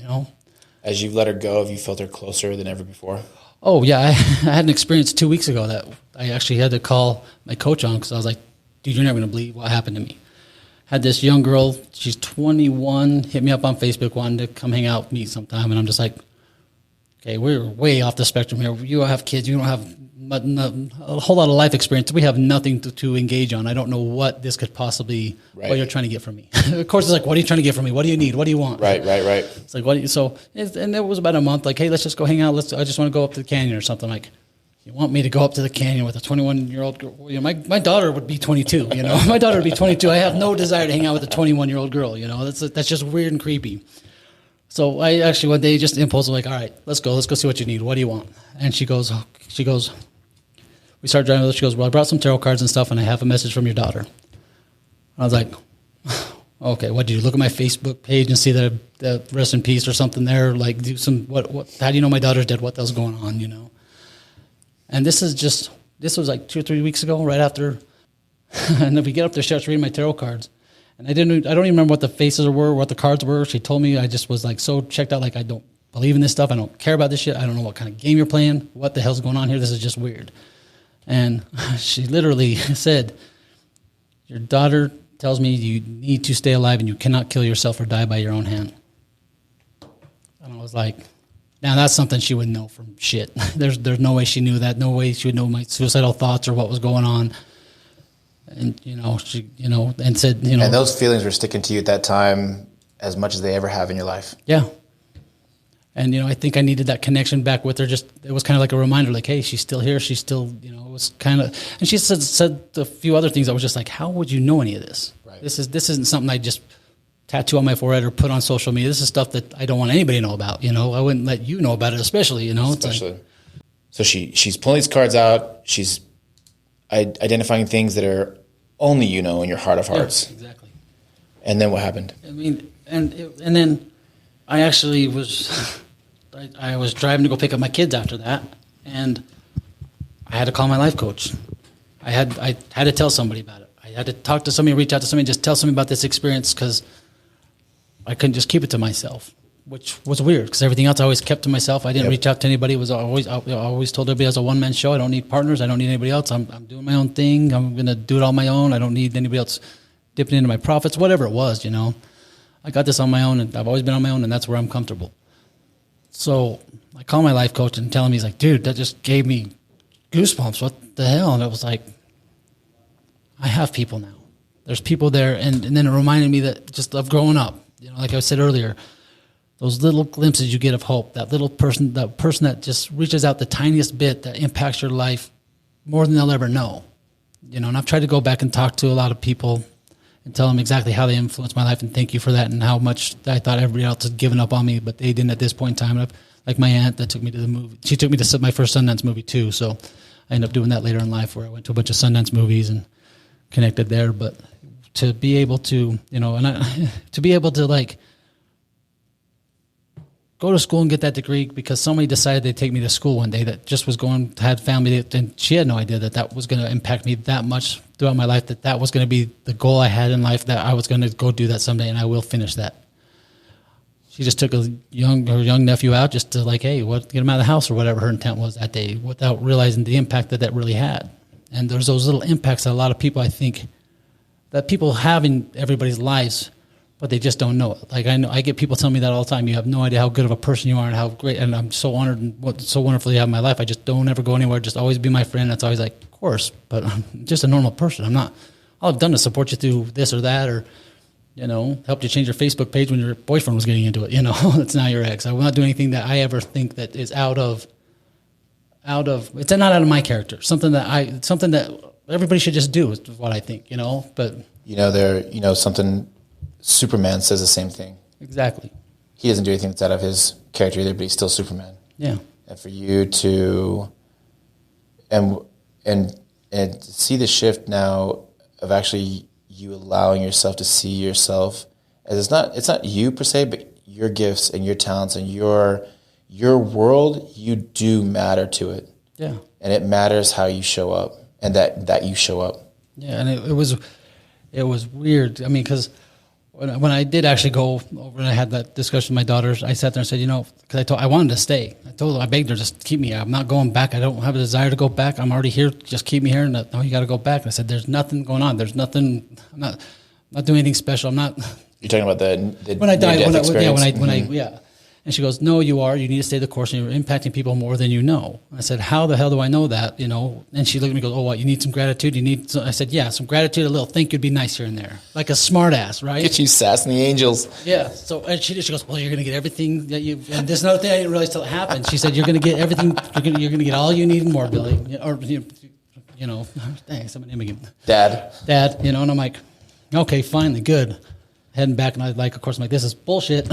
As you've let her go, have you felt her closer than ever before? Oh yeah, I had an experience 2 weeks ago that I actually had to call my coach on because I was like, dude, you're never gonna believe what happened to me. Had this young girl, she's 21, hit me up on Facebook, wanted to come hang out with me sometime. And I'm just like, okay, we're way off the spectrum here. You don't have kids. You don't have a whole lot of life experience. We have nothing to engage on. I don't know what this could possibly, what you're trying to get from me. Of course, it's like, what are you trying to get from me? What do you need? What do you want? Right. It's like, and it was about a month. Like, hey, let's just go hang out. I just want to go up to the canyon or something. Like, you want me to go up to the canyon with a 21-year-old girl? My daughter would be 22, My daughter would be 22. I have no desire to hang out with a 21-year-old girl, That's just weird and creepy. So I actually one day just impulsively like, all right, let's go see what you need. What do you want? And she goes, we start driving. She goes, well, I brought some tarot cards and stuff, and I have a message from your daughter. I was like, okay, what did you look at my Facebook page and see the rest in peace or something there? Like, do some what? How do you know my daughter's dead? What the hell's going on? And this was like 2 or 3 weeks ago, right after. And then we get up there, she starts reading my tarot cards. And I don't even remember what the faces were, what the cards were. She told me, I just was like so checked out, like I don't believe in this stuff. I don't care about this shit. I don't know what kind of game you're playing. What the hell's going on here? This is just weird. And she literally said, your daughter tells me you need to stay alive and you cannot kill yourself or die by your own hand. And I was like, now that's something she would know from shit. There's no way she knew that. No way she would know my suicidal thoughts or what was going on. And she and said And those feelings were sticking to you at that time as much as they ever have in your life. Yeah. And I think I needed that connection back with her. Just it was kind of like a reminder, like, hey, she's still here. She's still it was kind of. And she said a few other things. I was just like, how would you know any of this? Right. This isn't something I just tattoo on my forehead or put on social media. This is stuff that I don't want anybody to know about. I wouldn't let you know about it, especially. Especially. So she's pulling these cards out. She's identifying things that are only in your heart of hearts. Yeah, exactly. And then what happened? I mean, and then I actually I was driving to go pick up my kids after that, and I had to call my life coach. I had to tell somebody about it. I had to talk to somebody, reach out to somebody, just tell somebody about this experience because I couldn't just keep it to myself, which was weird because everything else I always kept to myself. I didn't reach out to anybody. I always told everybody I was a one-man show. I don't need partners. I don't need anybody else. I'm doing my own thing. I'm going to do it on my own. I don't need anybody else dipping into my profits, whatever it was, I got this on my own, and I've always been on my own, and that's where I'm comfortable. So I call my life coach and tell him, he's like, dude, that just gave me goosebumps. What the hell? And I was like, I have people now. There's people there. And then it reminded me that just of growing up, like I said earlier, those little glimpses you get of hope, that person that just reaches out the tiniest bit that impacts your life more than they'll ever know. And I've tried to go back and talk to a lot of people and tell them exactly how they influenced my life and thank you for that and how much I thought everybody else had given up on me, but they didn't at this point in time. Like my aunt that took me to the movie. She took me to my first Sundance movie too, so I ended up doing that later in life where I went to a bunch of Sundance movies and connected there. But to be able to, to be able to like go to school and get that degree because somebody decided they'd take me to school one day that just was had family, and she had no idea that was going to impact me that much throughout my life, that was going to be the goal I had in life, that I was going to go do that someday, and I will finish that. She just took her young nephew out just to get him out of the house or whatever her intent was that day, without realizing the impact that really had. And there's those little impacts that a lot of people, I think, that people have in everybody's lives, but they just don't know it. I get people telling me that all the time. You have no idea how good of a person you are and how great, and I'm so honored and so wonderful you have in my life. I just don't ever go anywhere. Just always be my friend. That's always of course, but I'm just a normal person. I'm not, all I've done is support you through this or that, or, helped you change your Facebook page when your boyfriend was getting into it. It's now your ex. I will not do anything that I ever think that is out of, it's not out of my character. Something that everybody should just do is what I think, but. Something, Superman says the same thing. Exactly. He doesn't do anything that's out of his character either, but he's still Superman. Yeah. And for you to, and see the shift now of actually you allowing yourself to see yourself as it's not you per se, but your gifts and your talents and your world, you do matter to it. Yeah. And it matters how you show up and that you show up. Yeah. And it was weird. I mean, because when I did actually go over and I had that discussion with my daughters, I sat there and said, because I wanted to stay. I begged her, just keep me. I'm not going back. I don't have a desire to go back. I'm already here. Just keep me here. And no, you got to go back. And I said, there's nothing going on. There's nothing. I'm not doing anything special. I'm not. You're talking about the when I died. Experience? Yeah. And she goes, no, you are. You need to stay the course, and you're impacting people more than you know. And I said, how the hell do I know that? And she looked at me and goes, oh, what, you need some gratitude? I said, yeah, some gratitude, a little thank you would be nice here and there. Like a smart ass, right? Get you sassing the angels. Yeah. So, and she goes, well, you're going to get everything that you, and there's another thing I didn't realize till it happened. She said, you're going to get everything, you're going to get all you need and more, Billy. Or, dang, somebody name again. Dad. And I'm like, okay, finally, good. Heading back, and of course, I'm like, this is bullshit.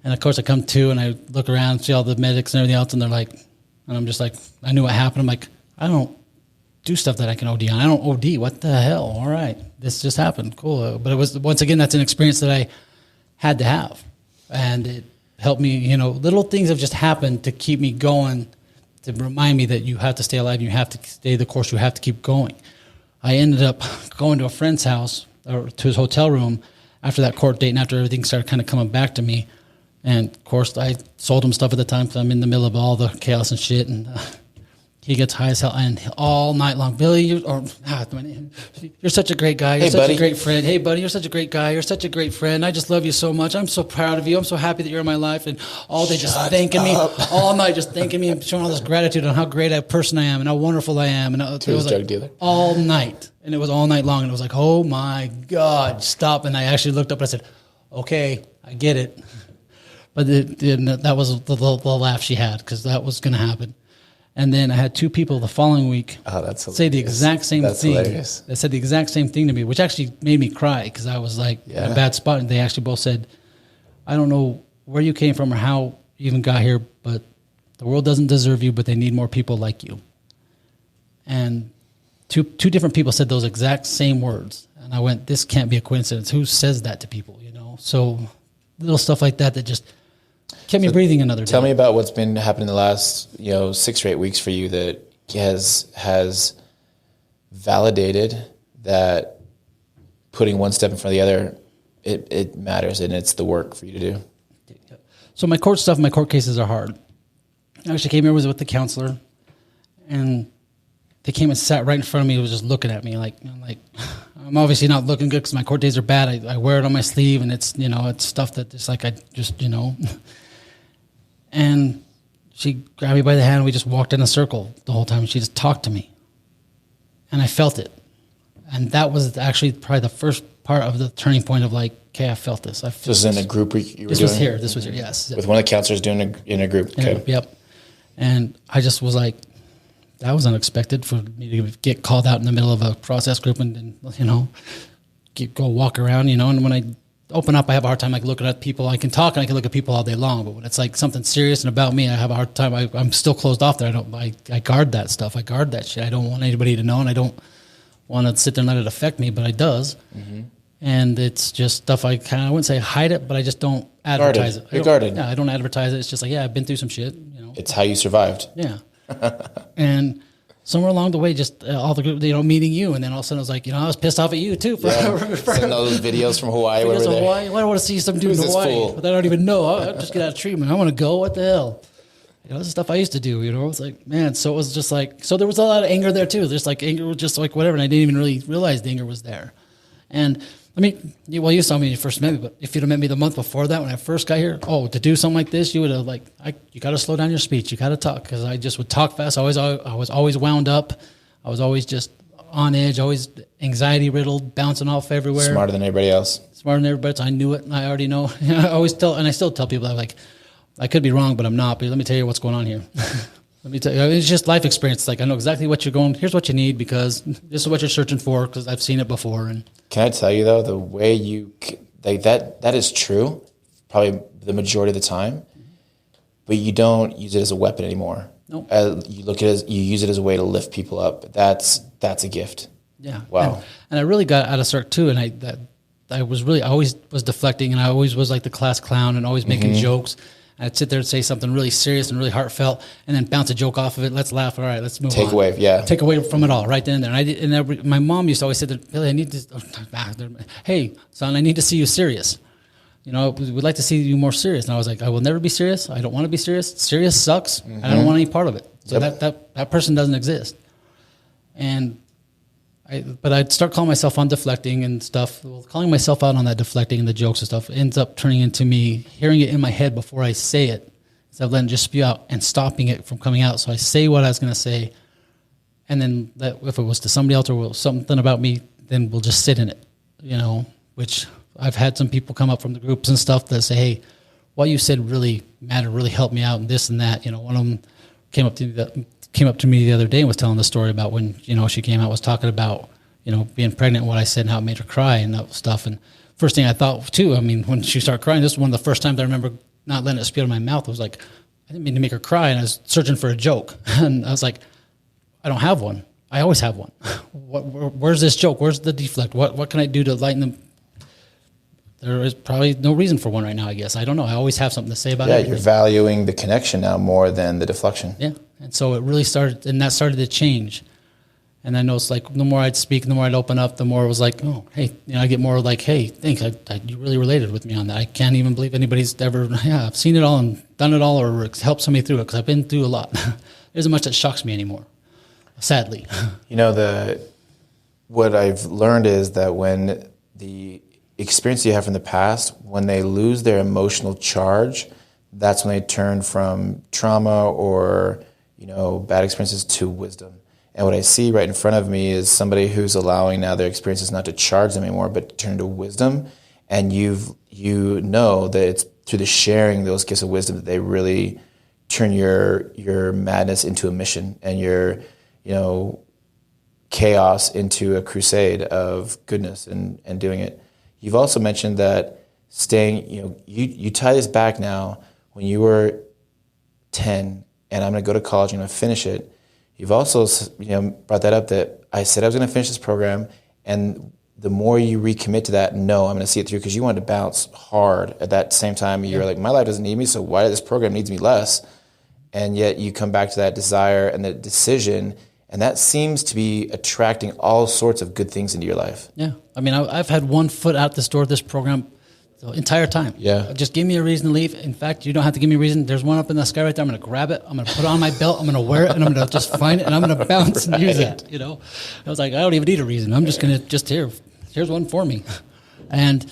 And of course I come to and I look around, see all the medics and everything else, and they're like, and I'm just like, I knew what happened. I'm like, I don't do stuff that I can OD on. I don't OD. What the hell? All right. This just happened. Cool. But it was, once again, that's an experience that I had to have. And it helped me, little things have just happened to keep me going, to remind me that you have to stay alive, you have to stay the course, you have to keep going. I ended up going to a friend's house, or to his hotel room, after that court date and after everything started kind of coming back to me. And, of course, I sold him stuff at the time because I'm in the middle of all the chaos and shit. And he gets high as hell. And all night long, Billy, you're such a great guy. You're such a great friend. Hey, buddy, you're such a great guy. You're such a great friend. I just love you so much. I'm so proud of you. I'm so happy that you're in my life. And all day just thanking me. All night just thanking me and showing all this gratitude on how great a person I am and how wonderful I am. And it was drug dealer. All night. And it was all night long. And it was like, oh, my God, stop. And I actually looked up and I said, okay, I get it. But that was the laugh she had, because that was going to happen. And then I had two people the following week say the exact same thing. Hilarious. They said the exact same thing to me, which actually made me cry, because I was in a bad spot. And they actually both said, I don't know where you came from or how you even got here, but the world doesn't deserve you, but they need more people like you. And two different people said those exact same words. And I went, this can't be a coincidence. Who says that to people, So little stuff like that just kept me breathing another day. Tell me about what's been happening the last 6 or 8 weeks for you that has validated that putting one step in front of the other, it matters, and it's the work for you to do. So my court cases are hard. I actually came here, was with the counselor, and they came and sat right in front of me and was just looking at me like I'm obviously not looking good because my court days are bad. I wear it on my sleeve, and it's it's stuff that it's like I just And she grabbed me by the hand, and we just walked in a circle the whole time, and she just talked to me. And I felt it. And that was actually probably the first part of the turning point of okay, I felt this. This was in a group you were doing? This was here, yes. With one of the counselors doing in a group. Okay. Yep. And I just was like, that was unexpected for me to get called out in the middle of a process group and go walk around, And when I open up, I have a hard time looking at people. I can talk and I can look at people all day long, but when it's something serious and about me, I have a hard time. I'm still closed off there. I guard that stuff. I guard that shit. I don't want anybody to know, and I don't want to sit there and let it affect me, but it does. Mm-hmm. And it's just stuff I wouldn't say hide it, but I just don't advertise it. You're guarded. Yeah, I don't advertise it. It's just like, yeah, I've been through some shit, It's how you survived. Yeah. And somewhere along the way, just all the group, meeting you. And then all of a sudden I was like, I was pissed off at you too. Sending all those videos from Hawaii. Videos from Hawaii. Why do I want to see some dude in Hawaii that I don't even know? I'll just get out of treatment. I want to go. What the hell? This is stuff I used to do, It's like, man, so it was just like, so there was a lot of anger there too. Just like anger was just like whatever. And I didn't even really realize the anger was there. And I mean, you saw me when you first met me, but if you'd have met me the month before that, when I first got here, to do something like this, you would have you got to slow down your speech. You got to talk, because I just would talk fast. I was always wound up. I was always just on edge, always anxiety riddled, bouncing off everywhere. Smarter than everybody else. Smarter than everybody else. I knew it. And I already know. I always tell, and I still tell people, I could be wrong, but I'm not. But let me tell you what's going on here. Let me tell you, it's just life experience. I know exactly what you're going. Here's what you need, because this is what you're searching for, because I've seen it before. And can I tell you though, the way you that is true, probably the majority of the time, but you don't use it as a weapon anymore. Nope. You use it as a way to lift people up. That's a gift. Yeah. Wow. And I really got out of start too, and I always was deflecting, and I always was like the class clown and always making jokes. I'd sit there and say something really serious and really heartfelt, and then bounce a joke off of it. Let's laugh. All right, let's move on. Take away, yeah. Take away from it all, right then and there. My mom used to always say that, Billy, I need to. Hey, son, I need to see you serious. We'd like to see you more serious. And I was like, I will never be serious. I don't want to be serious. Serious sucks. And I don't want any part of it. So that person doesn't exist. But I'd start calling myself on deflecting and stuff. Well, calling myself out on that deflecting and the jokes and stuff ends up turning into me hearing it in my head before I say it, instead of letting it just spew out and stopping it from coming out. So I say what I was going to say, and then if it was to somebody else or something about me, then we'll just sit in it, which I've had some people come up from the groups and stuff that say, hey, what you said really mattered, really helped me out, and this and that. One of them came up to me the other day and was telling the story about when, she came out, was talking about, being pregnant, what I said and how it made her cry and that stuff. And first thing I thought too, when she started crying, this was one of the first times I remember not letting it spew out of my mouth. I was like, I didn't mean to make her cry, and I was searching for a joke. And I was like, I don't have one. I always have one. Where's this joke? Where's the deflect? What can I do to lighten them? There is probably no reason for one right now, I guess. I don't know. I always have something to say about it. Yeah, you're valuing the connection now more than the deflection. Yeah. And so it really started to change. And I noticed, the more I'd speak, the more I'd open up, the more it was like, oh, hey, I get more like, hey, thanks, you really related with me on that. I can't even believe anybody's ever, I've seen it all and done it all, or helped somebody through it, because I've been through a lot. There isn't much that shocks me anymore, sadly. What I've learned is that when the experience you have from the past, when they lose their emotional charge, that's when they turn from trauma or, bad experiences to wisdom. And what I see right in front of me is somebody who's allowing now their experiences not to charge them anymore, but to turn into wisdom. And you know that it's through the sharing those gifts of wisdom that they really turn your madness into a mission, and your, chaos into a crusade of goodness and doing it. You've also mentioned that you tie this back now when you were 10, and I'm going to go to college, I'm going to finish it. You've also, brought that up, that I said I was going to finish this program, and the more you recommit to that, no, I'm going to see it through, because you wanted to bounce hard at that same time. You're like, my life doesn't need me, so why this program needs me less? And yet you come back to that desire and that decision, and that seems to be attracting all sorts of good things into your life. Yeah. I've had one foot out this door of this program the entire time. Yeah. Just give me a reason to leave. In fact, you don't have to give me a reason. There's one up in the sky right there. I'm going to grab it. I'm going to put it on my belt. I'm going to wear it, and I'm going to just find it, and I'm going to bounce and use it. I was like, I don't even need a reason. I'm just going to here's one for me. And,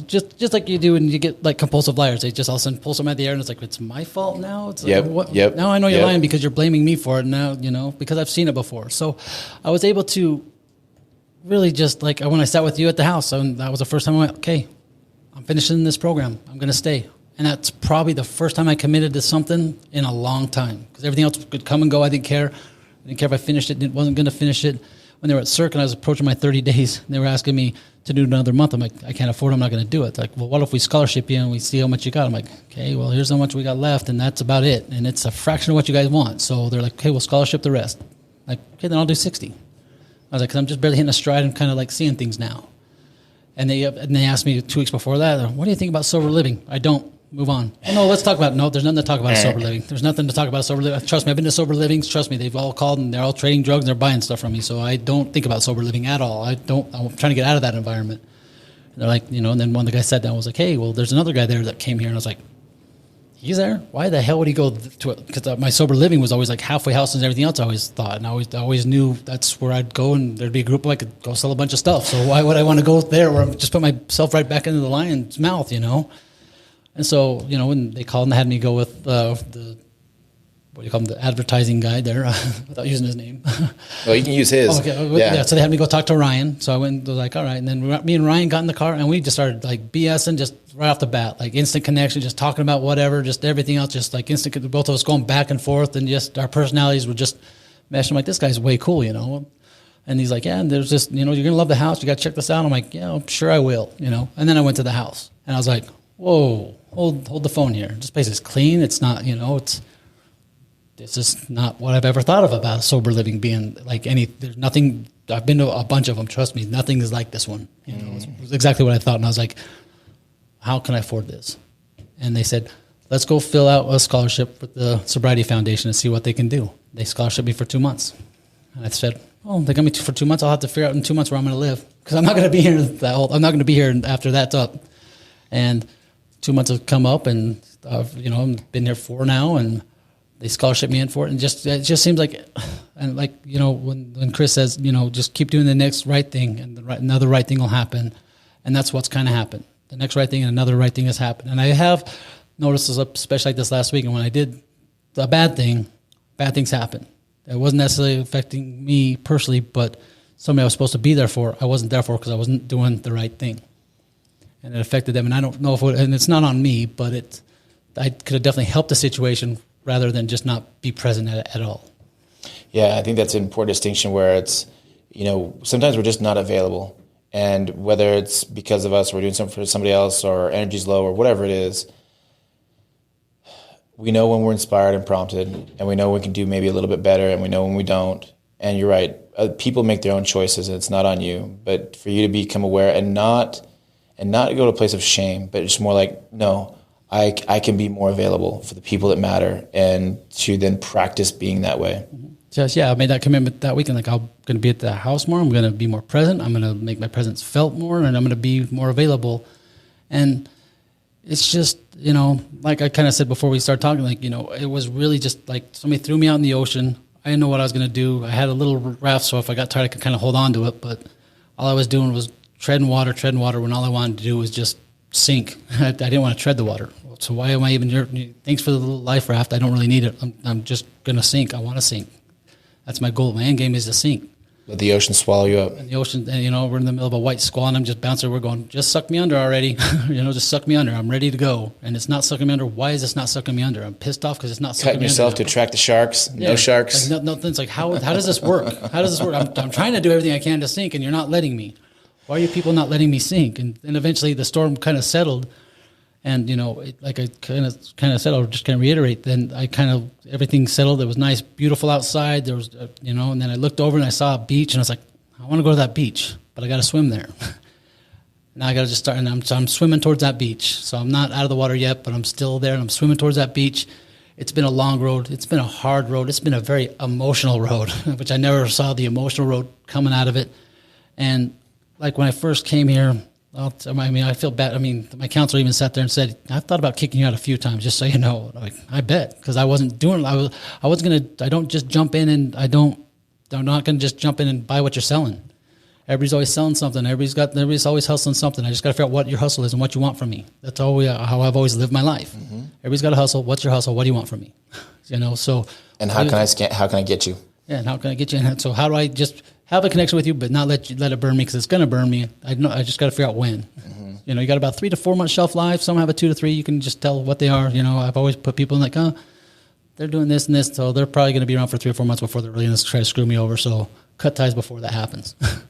just like you do when you get compulsive liars, they just all of a sudden pull something out of the air, and it's like, it's my fault now. It's Yep. Now I know you're lying because you're blaming me for it now, because I've seen it before. So I was able to really just when I sat with you at the house, and that was the first time I went, okay, I'm finishing this program. I'm going to stay. And that's probably the first time I committed to something in a long time, because everything else could come and go. I didn't care. I didn't care if I finished it. Wasn't going to finish it. When they were at Cirque and I was approaching my 30 days, they were asking me to do another month. I'm like, I can't afford it. I'm not going to do it. They're like, well, what if we scholarship you and we see how much you got? I'm like, okay, well, here's how much we got left, and that's about it. And it's a fraction of what you guys want. So they're like, okay, we'll scholarship the rest. Like, okay, then I'll do 60. I was like, because I'm just barely hitting a stride and kind of seeing things now. And they asked me 2 weeks before that, what do you think about sober living? I don't. Move on. Oh, no, let's talk about no. There's nothing to talk about sober living. There's nothing to talk about sober living. Trust me, I've been to sober livings. Trust me, they've all called and they're all trading drugs and they're buying stuff from me. So I don't think about sober living at all. I'm trying to get out of that environment. And they're like, and then one of the guys sat down and was like, hey, well, there's another guy there that came here. And I was like, he's there? Why the hell would he go to it? Because my sober living was always like halfway houses and everything else I always thought. And I always knew that's where I'd go and there'd be a group where I could go sell a bunch of stuff. So why would I want to go there where I'm just put myself right back into the lion's mouth, And so, when they called and had me go with the advertising guy there, without using his name. Well, you can use his. Oh, okay. Yeah. So they had me go talk to Ryan. So I went and was like, all right. And then me and Ryan got in the car and we just started like BSing just right off the bat, like instant connection, just talking about whatever, just everything else, just like instant, both of us going back and forth and just our personalities were just meshing. I'm like, this guy's way cool, And he's like, yeah, and there's this, you're going to love the house. You got to check this out. I'm like, yeah, I'm sure I will, And then I went to the house and I was like, whoa, hold the phone here. This place is clean. It's not, this is not what I've ever thought of about sober living being like there's nothing. I've been to a bunch of them. Trust me, nothing is like this one. It was exactly what I thought. And I was like, how can I afford this? And they said, let's go fill out a scholarship with the Sobriety Foundation and see what they can do. They scholarshiped me for 2 months. And I said, oh, they got me for 2 months. I'll have to figure out in 2 months where I'm going to live because I'm not going to be here. I'm not going to be here after that's up. And 2 months have come up, and I've been here 4 now, and they scholarship me in for it. And it just seems like, and like when Chris says, just keep doing the next right thing, and another right thing will happen, and that's what's kind of happened. The next right thing and another right thing has happened. And I have noticed this, especially like this last week, and when I did the bad things happen. It wasn't necessarily affecting me personally, but somebody I was supposed to be there for, I wasn't there for because I wasn't doing the right thing. And it affected them, and I don't know and it's not on me, but I could have definitely helped the situation rather than just not be present at all. Yeah, I think that's an important distinction where it's, sometimes we're just not available. And whether it's because of us, or we're doing something for somebody else, or energy's low, or whatever it is, we know when we're inspired and prompted, and we know we can do maybe a little bit better, and we know when we don't. And you're right, people make their own choices, and it's not on you. But for you to become aware and not go to a place of shame, but it's more like, no, I can be more available for the people that matter, and to then practice being that way. Just, I made that commitment that weekend. Like, I'm going to be at the house more. I'm going to be more present. I'm going to make my presence felt more, and I'm going to be more available. And it's just, like I kind of said before we started talking, like, it was really just like somebody threw me out in the ocean. I didn't know what I was going to do. I had a little raft, so if I got tired, I could kind of hold on to it. But all I was doing was treading water when all I wanted to do was just sink. I didn't want to tread the water. So why am I even here? Thanks for the little life raft. I don't really need it. I'm just going to sink. I want to sink. That's my goal. My end game is to sink. Let the ocean swallow you up. And the ocean, and, we're in the middle of a white squall, and I'm just bouncing. We're going, just suck me under already. Just suck me under. I'm ready to go. And it's not sucking me under. Why is this not sucking me under? I'm pissed off because it's not sucking me under. Cutting yourself to attract the sharks. Yeah, no sharks. Like, nothing. It's like, how does this work? How does this work? I'm trying to do everything I can to sink, and you're not letting me. Why are you people not letting me sink? And then eventually the storm kind of settled. And, like I kind of said, I'll just kind of reiterate, then everything settled. It was nice, beautiful outside. There was, and then I looked over and I saw a beach, and I was like, I want to go to that beach, but I got to swim there. Now I got to just start, and I'm swimming towards that beach. So I'm not out of the water yet, but I'm still there, and I'm swimming towards that beach. It's been a long road. It's been a hard road. It's been a very emotional road, which I never saw the emotional road coming out of it. And like when I first came here, I feel bad. My counselor even sat there and said, I've thought about kicking you out a few times, just so you know. Like, I bet, because I wasn't doing it. I don't just jump in and I'm not going to just jump in and buy what you're selling. Everybody's always selling something. Everybody's always hustling something. I just got to figure out what your hustle is and what you want from me. That's how I've always lived my life. Mm-hmm. Everybody's got a hustle. What's your hustle? What do you want from me? So. And how can I get you? Yeah, and how can I get you? And so how do I just have a connection with you, but not let it burn me, because it's going to burn me. I just got to figure out when. Mm-hmm. You got about 3 to 4 month shelf life. Some have a 2 to 3. You can just tell what they are. I've always put people in like, they're doing this and this, so they're probably going to be around for 3 or 4 months before they're really going to try to screw me over. So cut ties before that happens. And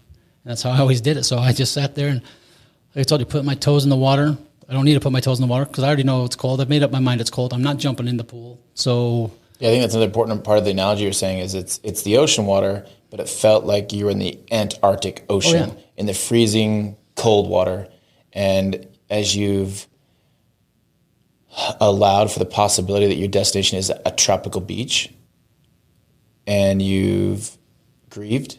that's how I always did it. So I just sat there and, like I told you, put my toes in the water. I don't need to put my toes in the water because I already know it's cold. I've made up my mind it's cold. I'm not jumping in the pool. So yeah, I think that's another important part of the analogy you're saying is it's the ocean water, but it felt like you were in the Antarctic Ocean in the freezing cold water. And as you've allowed for the possibility that your destination is a tropical beach, and you've grieved,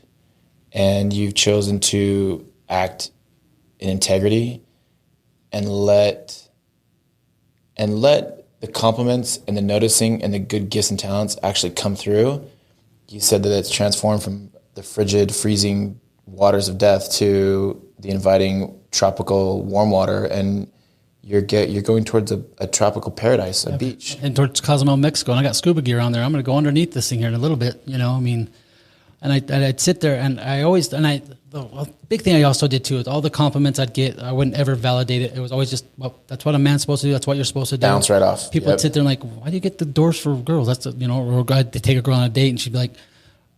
and you've chosen to act in integrity and let the compliments and the noticing and the good gifts and talents actually come through. You said that it's transformed from the frigid, freezing waters of death to the inviting tropical warm water, and you're going towards a tropical paradise, a beach. And towards Cozumel, Mexico, and I got scuba gear on there. I'm going to go underneath this thing here in a little bit, you know, I mean, and I'd sit there, and the big thing I also did too is all the compliments I'd get, I wouldn't ever validate it. It was always just, well, that's what a man's supposed to do. That's what you're supposed to do. Bounce right off. People would sit there and like, why do you get the doors for girls? That's, you know, or I'd take a girl on a date and she'd be like,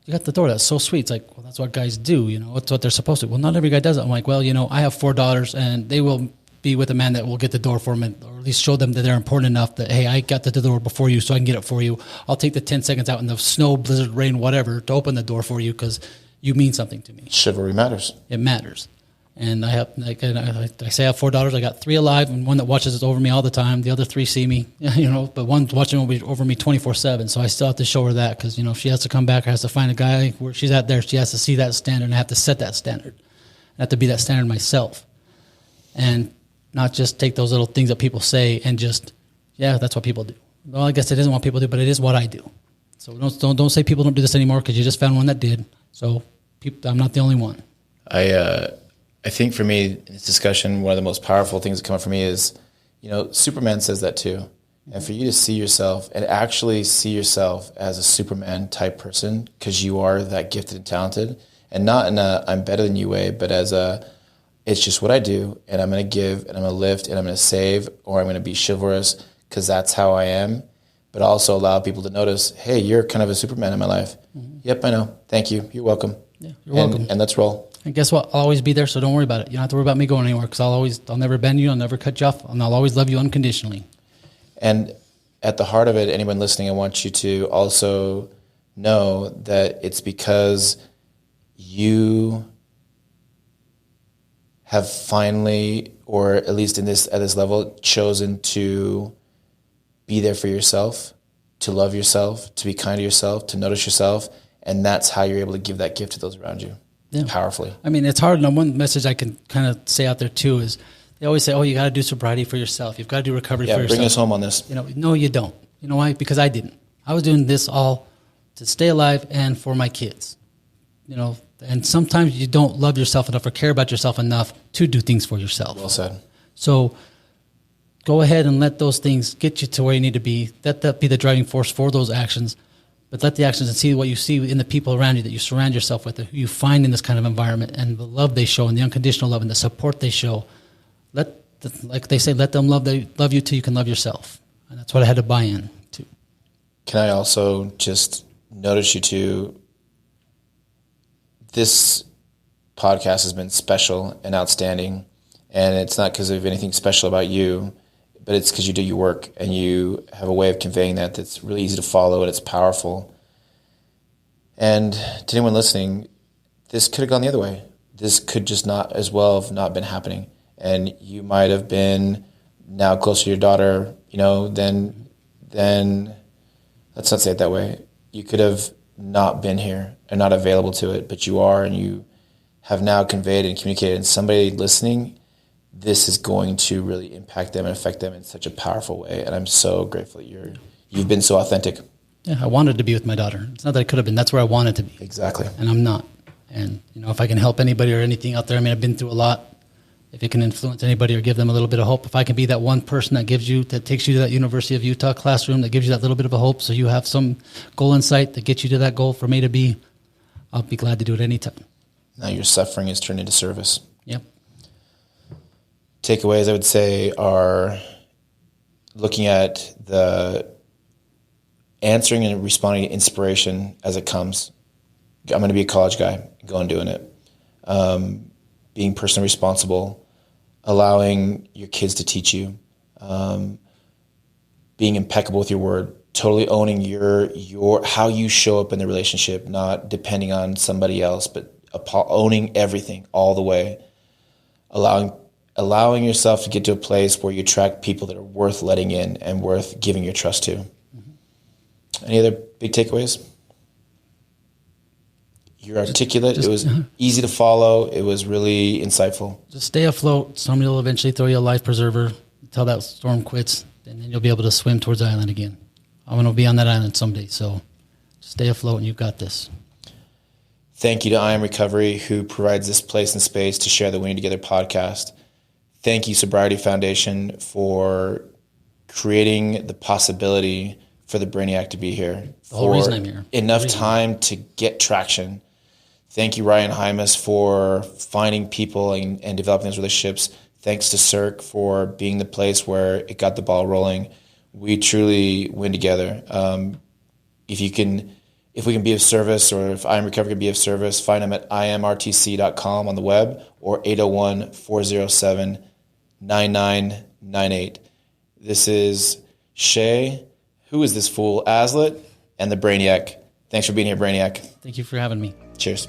you got the door. That's so sweet. It's like, well, that's what guys do. You know, that's what they're supposed to. Well, not every guy does it. I'm like, well, you know, I have 4 daughters, and they will be with a man that will get the door for them, or at least show them that they're important enough that, hey, I got the door before you, so I can get it for you. I'll take the 10 seconds out in the snow, blizzard, rain, whatever, to open the door for you because you mean something to me. Chivalry matters. It matters. And I have, like, I say I have 4 daughters. I got 3 alive, and one that watches over me all the time. The other 3 see me, you know, but one's watching over me 24/7. So I still have to show her that because, you know, if she has to come back or has to find a guy where she's at there, she has to see that standard, and I have to set that standard. I have to be that standard myself, and not just take those little things that people say and just, yeah, that's what people do. Well, I guess it isn't what people do, but it is what I do. So don't say people don't do this anymore because you just found one that did. So I'm not the only one. I think for me, in this discussion, one of the most powerful things that come up for me is, you know, Superman says that too. And for you to see yourself and actually see yourself as a Superman type person, because you are that gifted and talented, and not in a I'm better than you way, but as a it's just what I do, and I'm going to give, and I'm going to lift, and I'm going to save, or I'm going to be chivalrous because that's how I am, but also allow people to notice, hey, you're kind of a Superman in my life. Mm-hmm. Yep, I know. Thank you. You're welcome. Yeah, you're welcome. And let's roll. And guess what? I'll always be there, so don't worry about it. You don't have to worry about me going anywhere because I'll never bend you, I'll never cut you off, and I'll always love you unconditionally. And at the heart of it, anyone listening, I want you to also know that it's because you have finally, or at least at this level, chosen to be there for yourself, to love yourself, to be kind to yourself, to notice yourself, and that's how you're able to give that gift to those around you. Yeah. Powerfully. I mean, it's hard. And one message I can kind of say out there too is they always say, oh, you got to do sobriety for yourself. You've got to do recovery for yourself. Bring us home on this. You know, no, you don't. You know why? Because I didn't. I was doing this all to stay alive and for my kids. You know, and sometimes you don't love yourself enough or care about yourself enough to do things for yourself. Well said. So go ahead and let those things get you to where you need to be. Let that be the driving force for those actions. But let the actions and see what you see in the people around you that you surround yourself with, who you find in this kind of environment, and the love they show and the unconditional love and the support they show. Like they say, let them love you till you can love yourself. And that's what I had to buy in to. Can I also just notice you too, this podcast has been special and outstanding, and it's not because of anything special about you, but it's because you do your work and you have a way of conveying that that's really easy to follow and it's powerful. And to anyone listening, this could have gone the other way. This could just not as well have not been happening. And you might have been now closer to your daughter, you know, than let's not say it that way. You could have not been here and not available to it, but you are, and you have now conveyed and communicated. And somebody listening, this is going to really impact them and affect them in such a powerful way. And I'm so grateful that you've been so authentic. Yeah, I wanted to be with my daughter. It's not that I could have been. That's where I wanted to be. Exactly. And I'm not. And, you know, if I can help anybody or anything out there, I mean, I've been through a lot. If it can influence anybody or give them a little bit of hope, if I can be that one person that takes you to that University of Utah classroom, that gives you that little bit of a hope so you have some goal in sight that gets you to that goal from A to B, I'll be glad to do it anytime. Now your suffering is turned into service. Yep. Takeaways, I would say, are looking at the answering and responding to inspiration as it comes. I'm going to be a college guy, go and doing it. Being personally responsible, allowing your kids to teach you, being impeccable with your word, totally owning your how you show up in the relationship, not depending on somebody else, but owning everything all the way. allowing yourself to get to a place where you attract people that are worth letting in and worth giving your trust to. Mm-hmm. Any other big takeaways? You're articulate. It was easy to follow. It was really insightful. Just stay afloat. Somebody will eventually throw you a life preserver until that storm quits, and then you'll be able to swim towards the island again. I'm going to be on that island someday, so stay afloat and you've got this. Thank you to I Am Recovery, who provides this place and space to share the Winning Together podcast. Thank you, Sobriety Foundation, for creating the possibility for the Brainiac to be here. The whole reason I'm here. Enough time to get traction. Thank you, Ryan Hymas, for finding people and developing those relationships. Thanks to Cirque for being the place where it got the ball rolling. We truly win together. If we can be of service, or if I Am Recovery can be of service, find them at imrtc.com on the web or 801-407-9998. This is Shay, Who Is This Fool, Aslet, and the Brainiac. Thanks for being here, Brainiac. Thank you for having me. Cheers.